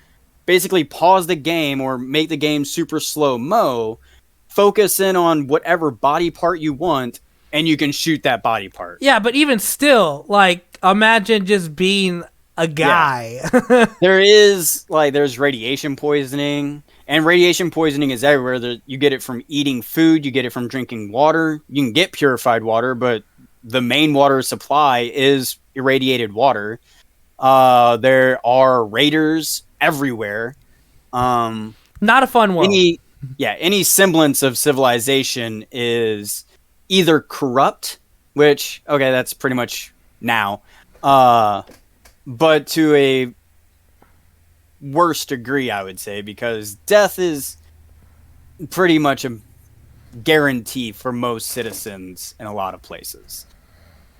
Speaker 2: basically pause the game or make the game super slow mo, focus in on whatever body part you want, and you can shoot that body part.
Speaker 1: Yeah, but even still, like, imagine just being a guy. Yeah.
Speaker 2: There's radiation poisoning, and radiation poisoning is everywhere. You get it from eating food, you get it from drinking water. You can get purified water, but the main water supply is irradiated water. There are raiders everywhere.
Speaker 1: Not a fun world.
Speaker 2: Any semblance of civilization is either corrupt, which, okay, that's pretty much now, but to a worse degree, I would say, because death is pretty much a guarantee for most citizens in a lot of places.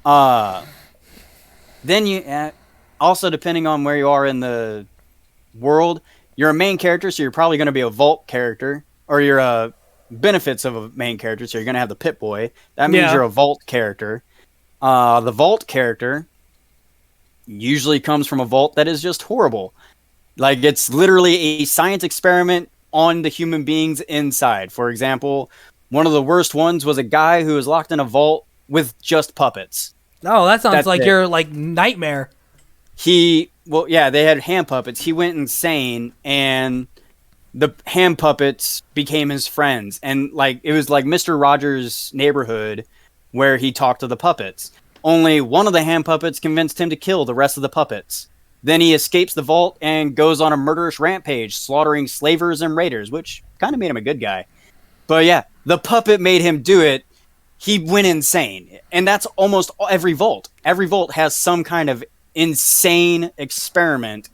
Speaker 2: Then you also, depending on where you are in the world, you're a main character, so you're probably going to be a vault character, or you're benefits of a main character, so you're going to have the Pit Boy. That means you're a vault character. The vault character usually comes from a vault that is just horrible. Like, it's literally a science experiment on the human beings inside. For example, one of the worst ones was a guy who was locked in a vault with just puppets.
Speaker 1: Oh, that sounds like your like nightmare.
Speaker 2: They had hand puppets. He went insane, and the hand puppets became his friends. And like, it was like Mr. Rogers' Neighborhood, where he talked to the puppets. Only one of the hand puppets convinced him to kill the rest of the puppets. Then he escapes the vault and goes on a murderous rampage, slaughtering slavers and raiders, which kind of made him a good guy. But yeah, the puppet made him do it. He went insane. And that's almost every vault. Every vault has some kind of insane experiment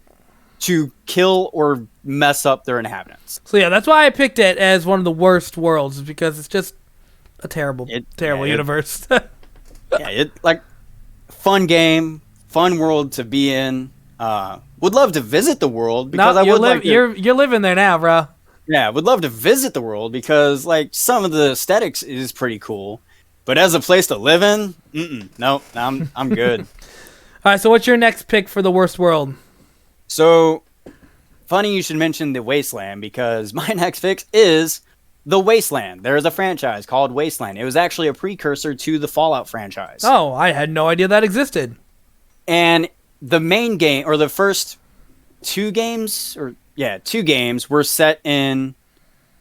Speaker 2: to kill or mess up their inhabitants.
Speaker 1: So yeah, that's why I picked it as one of the worst worlds, because it's just a terrible universe.
Speaker 2: Fun game, fun world to be in. Would love to visit the world because
Speaker 1: you're living there now, bro.
Speaker 2: Yeah, would love to visit the world because like some of the aesthetics is pretty cool, but as a place to live in, no, I'm good.
Speaker 1: All right, so what's your next pick for the worst world?
Speaker 2: So, funny you should mention the Wasteland, because my next pick is the Wasteland. There is a franchise called Wasteland. It was actually a precursor to the Fallout franchise.
Speaker 1: Oh, I had no idea that existed.
Speaker 2: And the main game, or the first two games were set in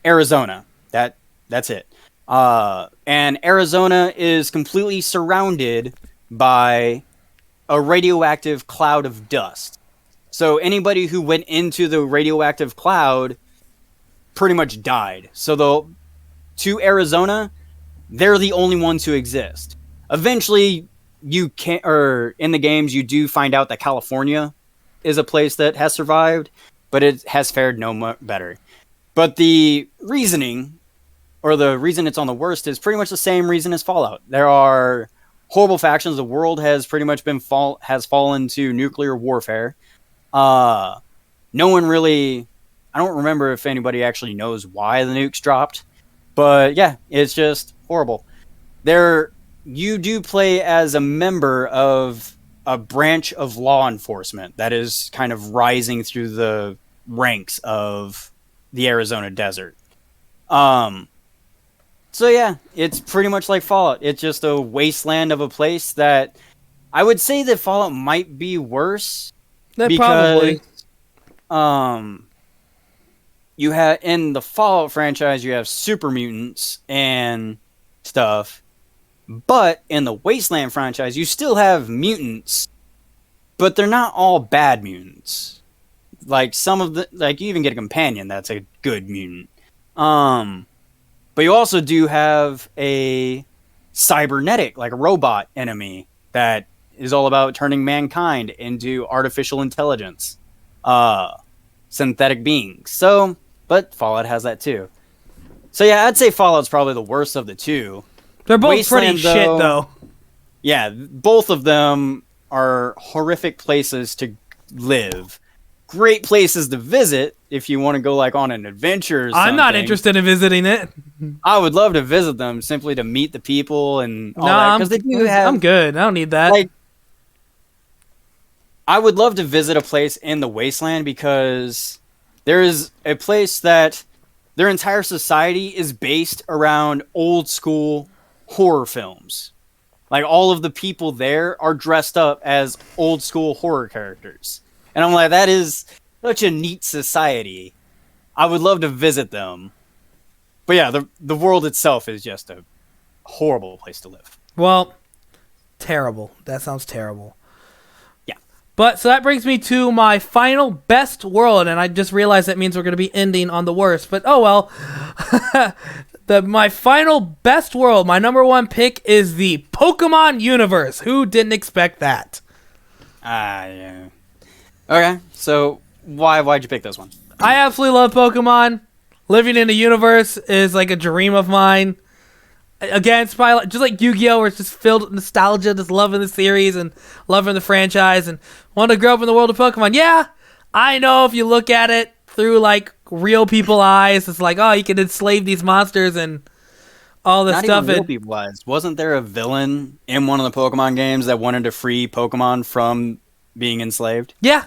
Speaker 2: Arizona. That's it. And Arizona is completely surrounded by a radioactive cloud of dust. So anybody who went into the radioactive cloud pretty much died. So to Arizona, they're the only ones who exist. Eventually, in the games, you do find out that California is a place that has survived, but it has fared no better. But the reasoning, or the reason it's on the worst, is pretty much the same reason as Fallout. There are horrible factions. The world has pretty much has fallen to nuclear warfare. No one really, I don't remember if anybody actually knows why the nukes dropped, but yeah, it's just horrible. You do play as a member of a branch of law enforcement that is kind of rising through the ranks of the Arizona desert. So yeah, it's pretty much like Fallout. It's just a wasteland of a place that I would say that Fallout might be worse.
Speaker 1: Probably.
Speaker 2: You have, in the Fallout franchise, you have super mutants and stuff. But in the Wasteland franchise, you still have mutants, but they're not all bad mutants. Like you even get a companion that's a good mutant. But you also do have a cybernetic, like a robot enemy that is all about turning mankind into artificial intelligence, synthetic beings. But Fallout has that too. So yeah, I'd say Fallout's probably the worst of the two.
Speaker 1: They're both
Speaker 2: Wasteland,
Speaker 1: pretty shit, though.
Speaker 2: Yeah, both of them are horrific places to live. Great places to visit if you want to go like on an adventure or something.
Speaker 1: I'm not interested in visiting it.
Speaker 2: I would love to visit them simply to meet the people and all that. Because they do have.
Speaker 1: I'm good. I don't need that.
Speaker 2: Like, I would love to visit a place in the Wasteland because there is a place that their entire society is based around old school horror films. Like all of the people there are dressed up as old school horror characters. And I'm like, that is such a neat society. I would love to visit them. But yeah, the world itself is just a horrible place to live.
Speaker 1: Well, terrible. That sounds terrible.
Speaker 2: Yeah.
Speaker 1: But so that brings me to my final best world, and I just realized that means we're going to be ending on the worst. But oh well. My final best world, my number one pick is the Pokemon universe. Who didn't expect that?
Speaker 2: Yeah. Okay, so why'd you pick this one?
Speaker 1: I absolutely love Pokemon. Living in a universe is like a dream of mine. Again, it's probably just like Yu-Gi-Oh! Where it's just filled with nostalgia, just loving the series and loving the franchise and want to grow up in the world of Pokemon. Yeah, I know if you look at it through like real people eyes, it's like, oh, you can enslave these monsters and all this stuff.
Speaker 2: Not even real people eyes. Wasn't there a villain in one of the Pokemon games that wanted to free Pokemon from being enslaved?
Speaker 1: Yeah,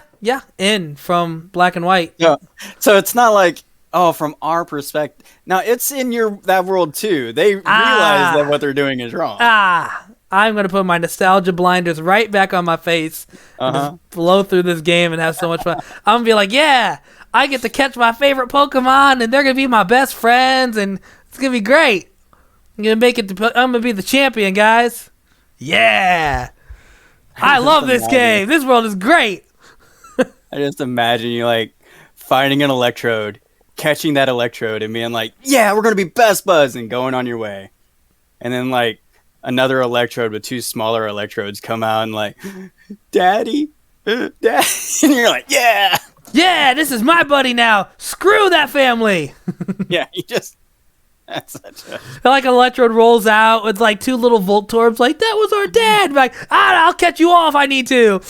Speaker 1: from Black and White.
Speaker 2: Yeah. So it's not like, oh, from our perspective. Now it's in that world too. They realize that what they're doing is wrong.
Speaker 1: I'm gonna put my nostalgia blinders right back on my face, and just blow through this game and have so much fun. I'm gonna be like, yeah, I get to catch my favorite Pokemon, and they're gonna be my best friends, and it's gonna be great. I'm gonna be the champion, guys. Yeah, I love this game. This world is great.
Speaker 2: I just imagine you like finding an Electrode, catching that Electrode, and being like, "Yeah, we're gonna be best buds," and going on your way. And then like another Electrode with two smaller Electrodes come out and like, "Daddy, Daddy," and you're like, "Yeah,
Speaker 1: this is my buddy now. Screw that family."
Speaker 2: Yeah, you just. That's such a...
Speaker 1: Like an Electrode rolls out with like two little Voltorbs, like, that was our dad. Like, I'll catch you all if I need to.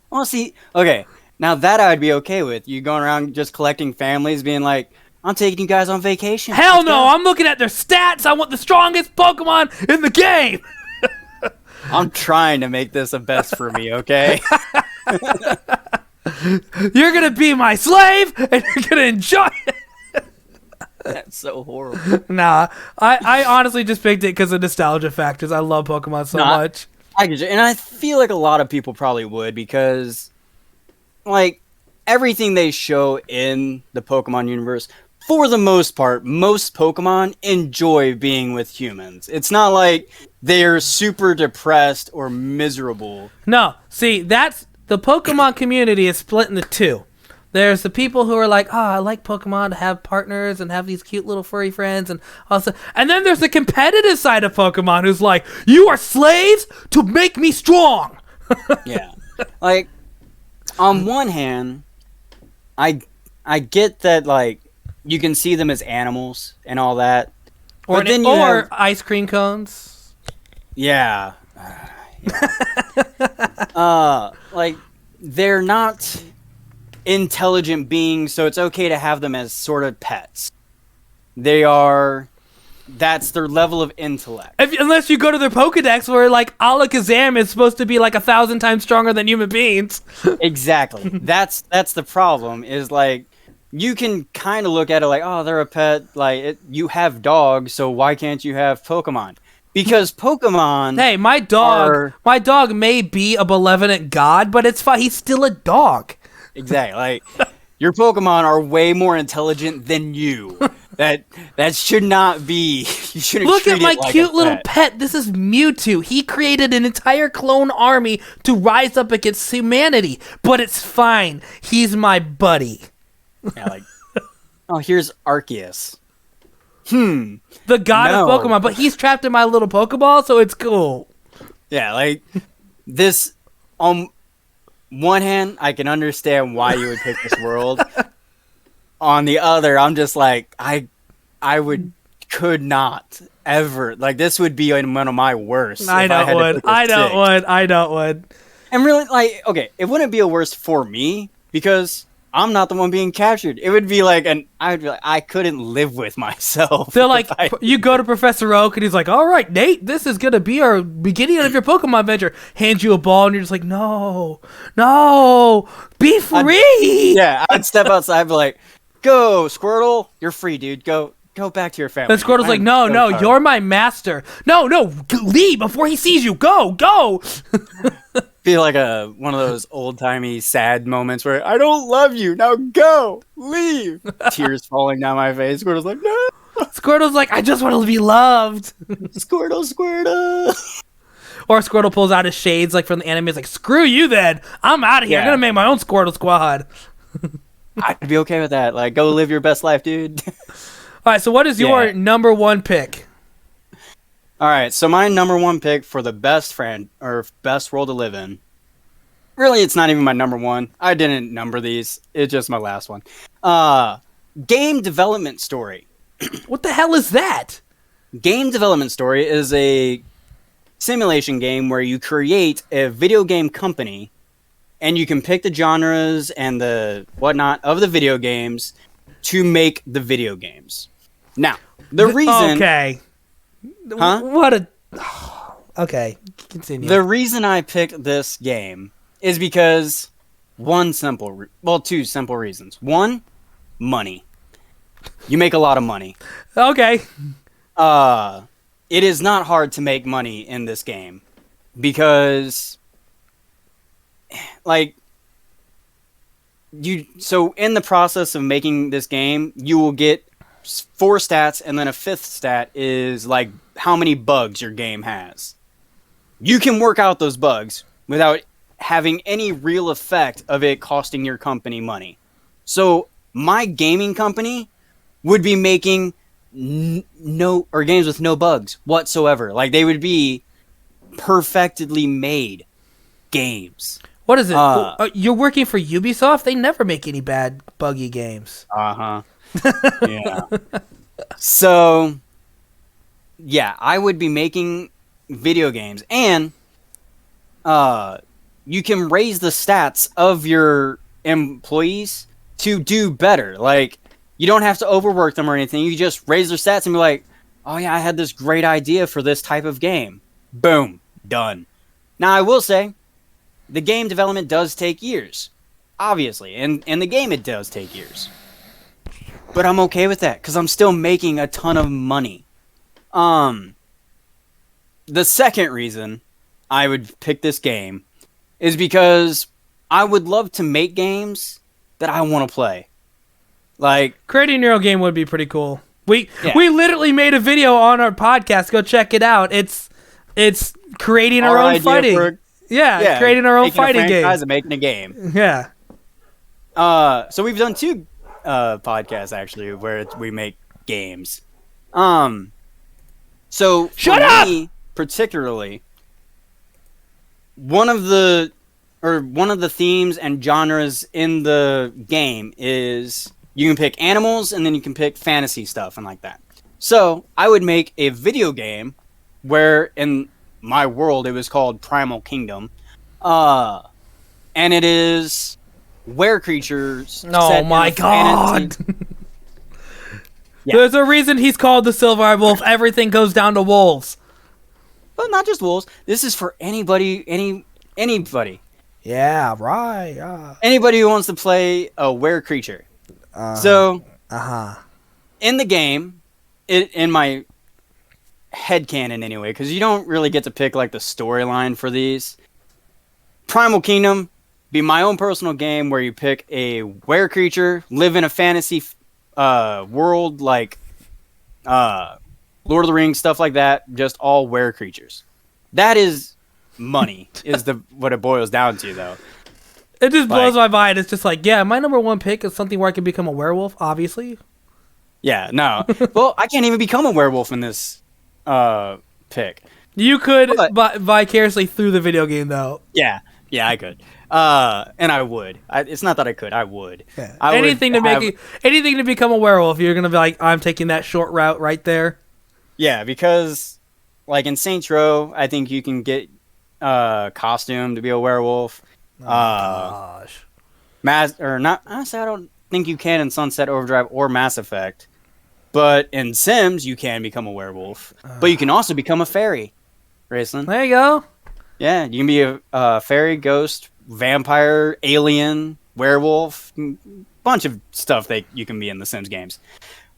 Speaker 2: Well, see, okay, now that I'd be okay with. You going around just collecting families, being like, I'm taking you guys on vacation.
Speaker 1: Hell no, I'm looking at their stats. I want the strongest Pokemon in the game.
Speaker 2: I'm trying to make this a best for me, okay?
Speaker 1: You're going to be my slave, and you're going to enjoy it.
Speaker 2: That's so horrible.
Speaker 1: Nah, I honestly just picked it because of nostalgia factors. I love Pokemon so much.
Speaker 2: I get you, and I feel like a lot of people probably would because, like, everything they show in the Pokemon universe, for the most part, most Pokemon enjoy being with humans. It's not like they're super depressed or miserable.
Speaker 1: No, see, that's the Pokemon community is split into two. There's the people who are like, I like Pokemon to have partners and have these cute little furry friends and also, and then there's the competitive side of Pokemon who's like, you are slaves to make me strong.
Speaker 2: Yeah, like on one hand, I get that like you can see them as animals and all that,
Speaker 1: or
Speaker 2: but then
Speaker 1: or ice cream cones.
Speaker 2: Yeah, like they're not intelligent beings, so it's okay to have them as sort of pets. That's their level of intellect.
Speaker 1: Unless you go to their Pokedex where like Alakazam is supposed to be like 1,000 times stronger than human beings.
Speaker 2: Exactly. That's the problem is like you can kind of look at it like, oh, they're a pet, like you have dogs, so why can't you have Pokemon? Because Pokemon
Speaker 1: Hey, my dog may be a benevolent god, but it's fine. He's still a dog.
Speaker 2: Exactly. Like your Pokemon are way more intelligent than you. That should not be. You shouldn't.
Speaker 1: Look at my
Speaker 2: like
Speaker 1: cute little pet. This is Mewtwo. He created an entire clone army to rise up against humanity, but it's fine. He's my buddy.
Speaker 2: Yeah, like, oh, here's Arceus.
Speaker 1: The god of Pokemon, but he's trapped in my little Pokeball, so it's cool.
Speaker 2: Yeah, like this. One hand, I can understand why you would pick this world. On the other, I'm just like, I could not ever, like, this would be one of my worst.
Speaker 1: I know it would.
Speaker 2: And really, like, okay, it wouldn't be a worst for me because I'm not the one being captured. It would be like, I couldn't live with myself.
Speaker 1: They're like, you go to Professor Oak and he's like, all right, Nate, this is going to be our beginning of your Pokemon adventure. Hands you a ball and you're just like, no, be free.
Speaker 2: I'd step outside and be like, go, Squirtle, you're free, dude. Go back to your family.
Speaker 1: And Squirtle's like, no, you're my master. No, leave before he sees you. Go.
Speaker 2: Be like one of those old-timey sad moments where I don't love you. Now go. Leave. Tears falling down my face. Squirtle's like, no.
Speaker 1: Squirtle's like, I just want to be loved.
Speaker 2: Squirtle.
Speaker 1: Or Squirtle pulls out his shades like from the anime. He's like, screw you then. I'm out of here. I'm going to make my own Squirtle squad.
Speaker 2: I'd be okay with that. Like, go live your best life, dude.
Speaker 1: All right, so what is your number one pick?
Speaker 2: All right, so my number one pick for the best world to live in. Really, it's not even my number one. I didn't number these. It's just my last one. Game development story.
Speaker 1: What the hell is that?
Speaker 2: Game development story is a simulation game where you create a video game company, and you can pick the genres and the whatnot of the video games to make the video games. Now, the reason...
Speaker 1: Okay.
Speaker 2: Huh?
Speaker 1: What a... Okay, continue.
Speaker 2: The reason I picked this game is because two simple reasons. One, money. You make a lot of money.
Speaker 1: Okay.
Speaker 2: It is not hard to make money in this game because, like, so in the process of making this game, you will get 4 stats, and then a 5th stat is like how many bugs your game has. You can work out those bugs without having any real effect of it costing your company money. So my gaming company would be making games with no bugs whatsoever. Like, they would be perfectly made games.
Speaker 1: What is it? You're working for Ubisoft? They never make any bad, buggy games.
Speaker 2: Uh-huh. Yeah. So, yeah, I would be making video games. And you can raise the stats of your employees to do better. Like, you don't have to overwork them or anything. You just raise their stats and be like, oh, yeah, I had this great idea for this type of game. Boom. Done. Now, I will say, the game development does take years. Obviously. And in the game, it does take years. But I'm okay with that, because I'm still making a ton of money. The second reason I would pick this game is because I would love to make games that I want to play. Like,
Speaker 1: creating your own game would be pretty cool. We literally made a video on our podcast. Go check it out. It's creating our own fighting. Creating our own fighting game.
Speaker 2: And making a game.
Speaker 1: Yeah.
Speaker 2: So we've done 2 podcasts actually where we make games. So
Speaker 1: shut up.
Speaker 2: Me, particularly, one of the themes and genres in the game is you can pick animals and then you can pick fantasy stuff and like that. So I would make a video game where in my world it was called Primal Kingdom, and it is were creatures.
Speaker 1: Oh my god!
Speaker 2: Yeah.
Speaker 1: There's a reason he's called the Silver Wolf. Everything goes down to wolves.
Speaker 2: But not just wolves. This is for anybody.
Speaker 1: Yeah, right.
Speaker 2: Anybody who wants to play a were creature. In the game, in my headcanon anyway, because you don't really get to pick like the storyline for these. Primal Kingdom be my own personal game where you pick a were creature, live in a fantasy world like Lord of the Rings, stuff like that, just all were creatures. That is money, is what it boils down to, though.
Speaker 1: It just blows my mind. It's just like, yeah, my number one pick is something where I can become a werewolf, obviously.
Speaker 2: Yeah, no. Well, I can't even become a werewolf in this pick.
Speaker 1: You could vicariously through the video game, though.
Speaker 2: Yeah, I could. And I would. It's not that I could. I would.
Speaker 1: Yeah.
Speaker 2: I would
Speaker 1: Anything to become a werewolf. You're gonna be like, I'm taking that short route right there.
Speaker 2: Yeah, because like in Saints Row, I think you can get costume to be a werewolf.
Speaker 1: Oh, gosh.
Speaker 2: Or not. Honestly, I don't think you can in Sunset Overdrive or Mass Effect. But in Sims, you can become a werewolf. But you can also become a fairy, Raceland.
Speaker 1: There you go.
Speaker 2: Yeah, you can be a fairy, ghost, vampire, alien, werewolf, bunch of stuff that you can be in the Sims games.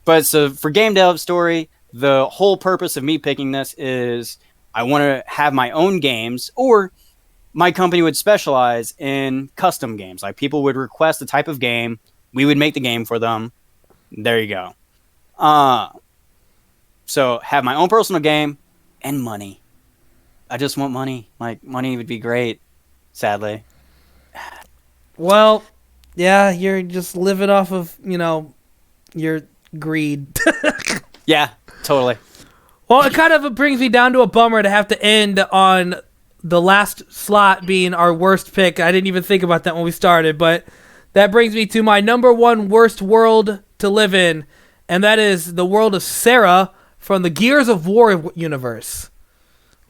Speaker 2: But so for game dev story, the whole purpose of me picking this is I want to have my own games, or my company would specialize in custom games. Like people would request a type of game, we would make the game for them. There you go. So have my own personal game and money. I just want money. Like money would be great. Sadly.
Speaker 1: Well, yeah, you're just living off of, your greed.
Speaker 2: Yeah, totally.
Speaker 1: Well, it kind of brings me down to a bummer to have to end on the last slot being our worst pick. I didn't even think about that when we started, but that brings me to my number one worst world to live in, and that is the world of Sarah from the Gears of War universe.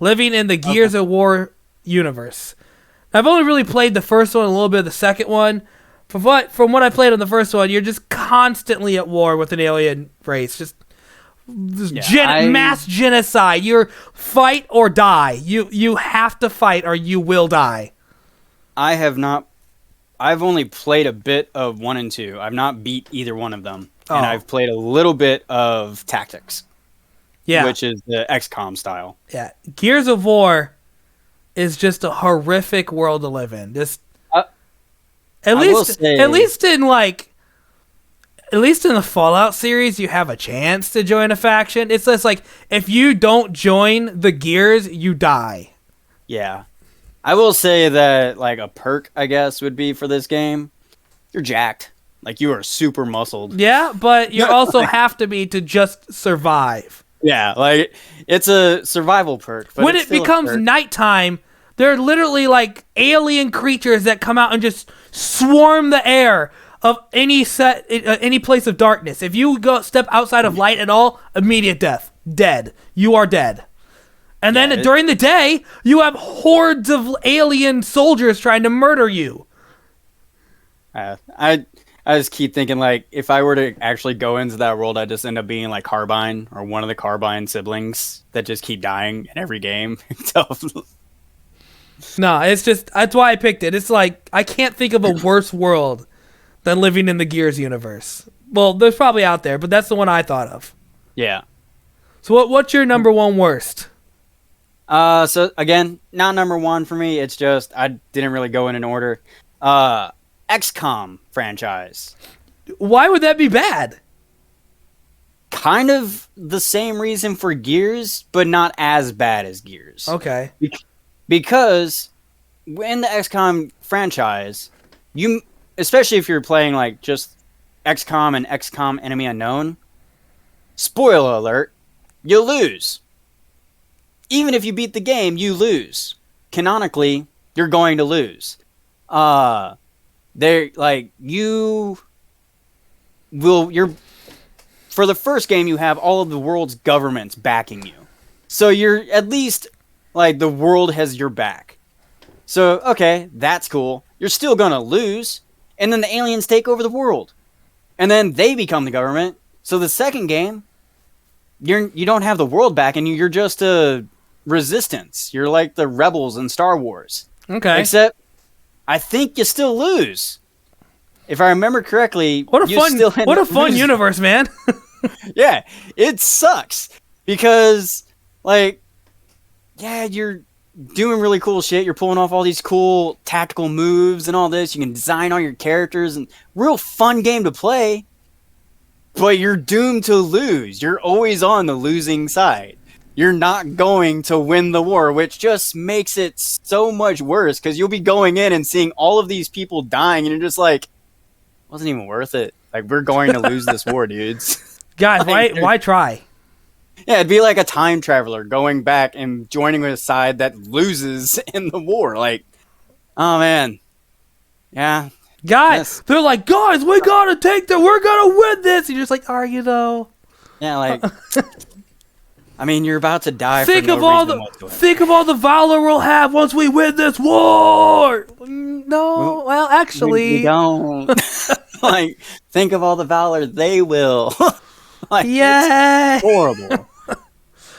Speaker 1: Living in the Gears of War universe. I've only really played the first one, a little bit of the second one. From what I played on the first one, you're just constantly at war with an alien race. Just mass genocide. You're fight or die. You have to fight or you will die. I've
Speaker 2: only played a bit of 1 and 2. I've not beat either one of them. And I've played a little bit of Tactics. Yeah. Which is the XCOM style.
Speaker 1: Yeah. Gears of War is just a horrific world to live in. Just at least in the Fallout series, you have a chance to join a faction. It's just like if you don't join the Gears, you die.
Speaker 2: Yeah. I will say that like a perk, I guess, would be for this game. You're jacked. Like you are super muscled.
Speaker 1: Yeah, but you also have to be to just survive.
Speaker 2: Yeah, like it's a survival perk. But
Speaker 1: when it becomes nighttime, there are literally like alien creatures that come out and just swarm the air of any place of darkness. If you step outside of light at all, immediate death. Dead. You are dead. And then during the day, you have hordes of alien soldiers trying to murder you.
Speaker 2: I just keep thinking, like, if I were to actually go into that world, I'd just end up being like Carbine or one of the Carbine siblings that just keep dying in every game.
Speaker 1: No, it's just, that's why I picked it. It's like, I can't think of a worse world than living in the Gears universe. Well, there's probably out there, but that's the one I thought of.
Speaker 2: Yeah.
Speaker 1: So what's your number one worst?
Speaker 2: So again, not number one for me. It's just, I didn't really go in an order. XCOM franchise.
Speaker 1: Why would that be bad?
Speaker 2: Kind of the same reason for Gears, but not as bad as Gears.
Speaker 1: Okay.
Speaker 2: Because in the XCOM franchise, especially if you're playing like just XCOM and XCOM Enemy Unknown, spoiler alert, you lose. Even if you beat the game, you lose. Canonically, you're going to lose. They're like you're for the first game you have all of the world's governments backing you. So you're at least like the world has your back. So okay, that's cool. You're still going to lose, and then the aliens take over the world. And then they become the government. So the second game you don't have the world backing you, you're just a resistance. You're like the rebels in Star Wars.
Speaker 1: Okay.
Speaker 2: Except I think you still lose. If I remember correctly,
Speaker 1: what a fun universe, man.
Speaker 2: Yeah, it sucks because like you're doing really cool shit. You're pulling off all these cool tactical moves and all this. You can design all your characters and real fun game to play. But you're doomed to lose. You're always on the losing side. You're not going to win the war, which just makes it so much worse because you'll be going in and seeing all of these people dying and you're just like, wasn't even worth it. Like, we're going to lose this war, dudes.
Speaker 1: Guys, why try?
Speaker 2: Yeah, it'd be like a time traveler going back and joining with a side that loses in the war. Like, oh man, Yeah.
Speaker 1: Guys, they're like, guys, we gotta take that. We're gonna win this. And you're just like, are you though?
Speaker 2: Yeah, like, I mean, you're about to die.
Speaker 1: Think
Speaker 2: for
Speaker 1: of
Speaker 2: no
Speaker 1: all
Speaker 2: reason
Speaker 1: the
Speaker 2: whatsoever.
Speaker 1: think of all the valor we'll have once we win this war. No, well, actually,
Speaker 2: we don't. Like, think of all the valor they will. Like,
Speaker 1: yeah.
Speaker 2: it's horrible.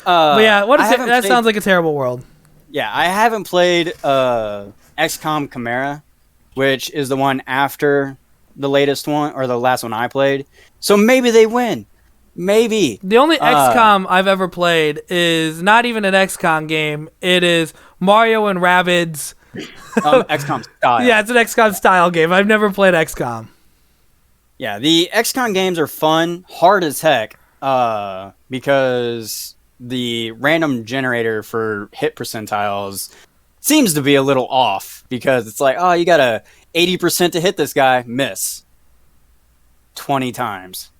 Speaker 1: But yeah, what is it? That
Speaker 2: played,
Speaker 1: sounds like a terrible world.
Speaker 2: Yeah, I haven't played XCOM Chimera, which is the one after the latest one, or the last one I played. So maybe they win. Maybe.
Speaker 1: The only XCOM I've ever played is not even an XCOM game. It is Mario and Rabbids.
Speaker 2: XCOM style.
Speaker 1: Yeah, it's an XCOM style game. I've never played XCOM.
Speaker 2: Yeah, the XCOM games are fun, hard as heck, because the random generator for hit percentiles seems to be a little off, because it's like, oh, you got a 80% to hit this guy, miss 20 times.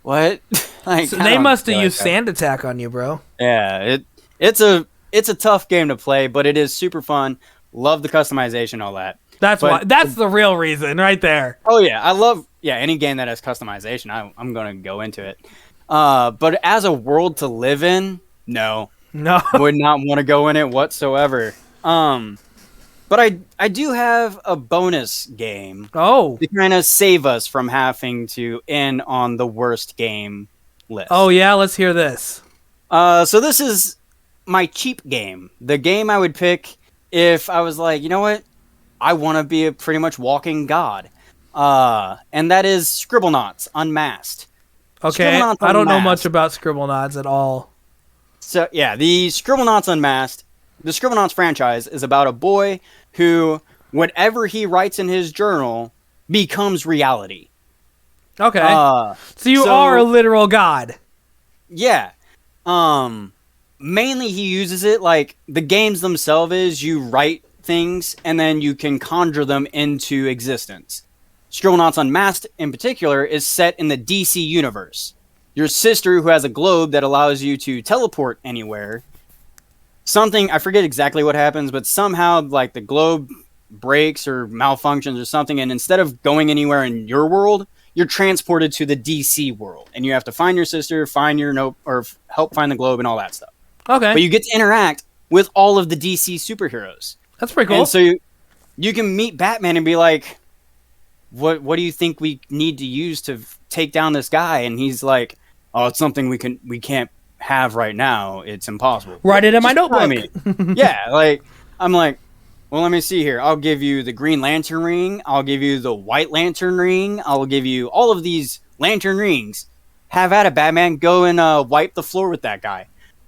Speaker 2: What? Like,
Speaker 1: So they must have used Sand Attack on you, bro.
Speaker 2: Yeah, it's a tough game to play, but it is super fun. Love the customization, all that.
Speaker 1: That's the real reason right there.
Speaker 2: Oh yeah, I love any game that has customization. I'm gonna go into it. But as a world to live in, no, would not want to go in it whatsoever. But I do have a bonus game.
Speaker 1: Oh,
Speaker 2: to kind of save us from having to end on the worst game list.
Speaker 1: Oh yeah, let's hear this.
Speaker 2: So this is my cheap game. The game I would pick if I was like, you know what? I want to be a pretty much walking god. And that is Scribblenauts Unmasked.
Speaker 1: Okay, I don't know much about Scribblenauts at all.
Speaker 2: So yeah, the Scribblenauts Unmasked, the Scribblenauts franchise is about a boy who, whatever he writes in his journal, becomes reality.
Speaker 1: Okay. So you are a literal god.
Speaker 2: Yeah. Mainly he uses it like the games themselves is you write things and then you can conjure them into existence. Scribblenauts Unmasked in particular is set in the DC universe. Your sister, who has a globe that allows you to teleport anywhere, something, I forget exactly what happens, but somehow like the globe breaks or malfunctions or something, and instead of going anywhere in your world, you're transported to the DC world, and you have to find your sister, find your note, or help find the globe and all that stuff.
Speaker 1: Okay.
Speaker 2: But you get to interact with all of the DC superheroes.
Speaker 1: That's pretty cool.
Speaker 2: And so you can meet Batman and be like, what do you think we need to use to take down this guy? And he's like, oh, it's something we can't have right now. It's impossible.
Speaker 1: Write it in my notebook.
Speaker 2: Yeah, like, I'm like, well, let me see here. I'll give you the Green Lantern ring. I'll give you the White Lantern ring. I'll give you all of these Lantern rings. Have at it, Batman. Go and wipe the floor with that guy.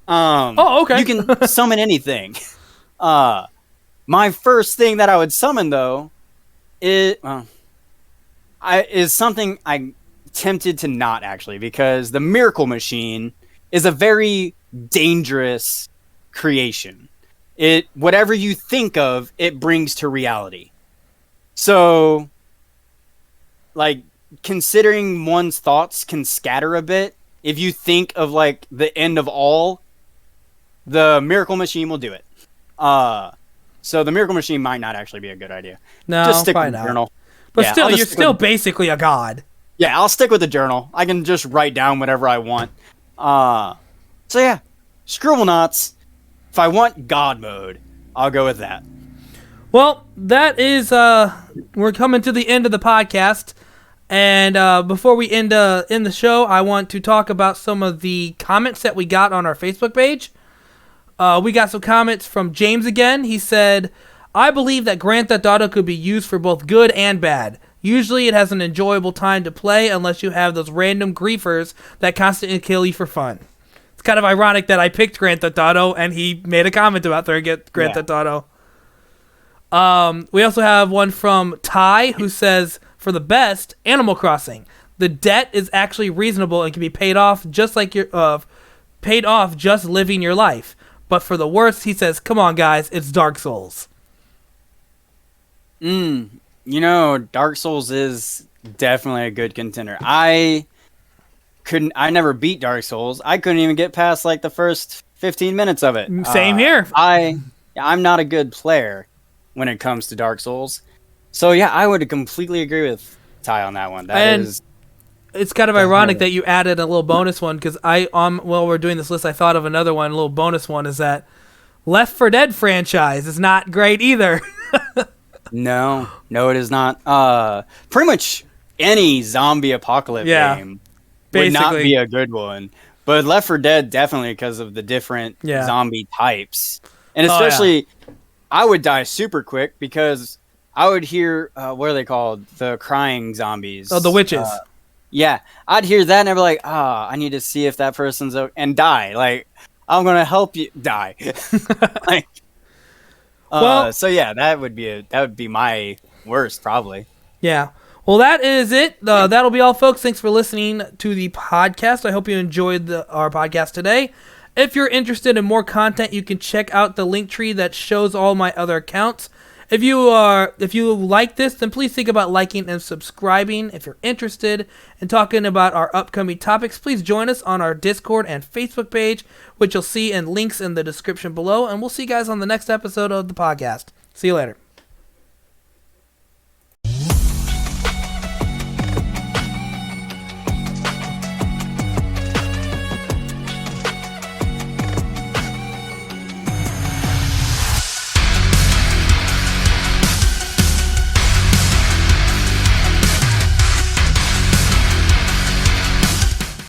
Speaker 1: Okay.
Speaker 2: You can summon anything. My first thing that I would summon, though, is something I'm tempted to not, actually, because the Miracle Machine is a very dangerous creation. Whatever you think of, it brings to reality. So, like, considering one's thoughts can scatter a bit, if you think of, like, the end of all, the Miracle Machine will do it. So the Miracle Machine might not actually be a good idea.
Speaker 1: No,
Speaker 2: just stick with the
Speaker 1: not.
Speaker 2: journal.
Speaker 1: But yeah, still, you're still basically a god.
Speaker 2: Yeah, I'll stick with the journal. I can just write down whatever I want. So yeah, Scribblenauts. If I want God mode, I'll go with that.
Speaker 1: Well, that is, we're coming to the end of the podcast. And before we end the show, I want to talk about some of the comments that we got on our Facebook page. We got some comments from James again. He said, I believe that Grand Theft Auto could be used for both good and bad. Usually it has an enjoyable time to play unless you have those random griefers that constantly kill you for fun. It's kind of ironic that I picked Grand Theft Auto and he made a comment about Grand Theft Auto. We also have one from Ty who says, for the best, Animal Crossing. The debt is actually reasonable and can be paid off just living your life. But for the worst, he says, come on, guys, it's Dark Souls.
Speaker 2: Dark Souls is definitely a good contender. I never beat Dark Souls. I couldn't even get past, like, the first 15 minutes of it.
Speaker 1: Same here.
Speaker 2: I'm not a good player when it comes to Dark Souls. So yeah, I would completely agree with Ty on that one. That is.
Speaker 1: It's kind of ironic that you added a little bonus one, because while we're doing this list, I thought of another one. A little bonus one is that Left 4 Dead franchise is not great either.
Speaker 2: No, it is not. Pretty much any zombie apocalypse game would not be a good one. But Left 4 Dead definitely, because of the different zombie types, and especially I would die super quick because I would hear what are they called? The crying zombies.
Speaker 1: Oh, the witches.
Speaker 2: Yeah, I'd hear that and I'd be like, I need to see if that person's okay, and die. Like, I'm gonna help you die. Like, so yeah, that would be my worst probably.
Speaker 1: Yeah. Well, that is it. That'll be all, folks. Thanks for listening to the podcast. I hope you enjoyed our podcast today. If you're interested in more content, you can check out the link tree that shows all my other accounts. If you like this, then please think about liking and subscribing. If you're interested in talking about our upcoming topics, please join us on our Discord and Facebook page, which you'll see in links in the description below. And we'll see you guys on the next episode of the podcast. See you later.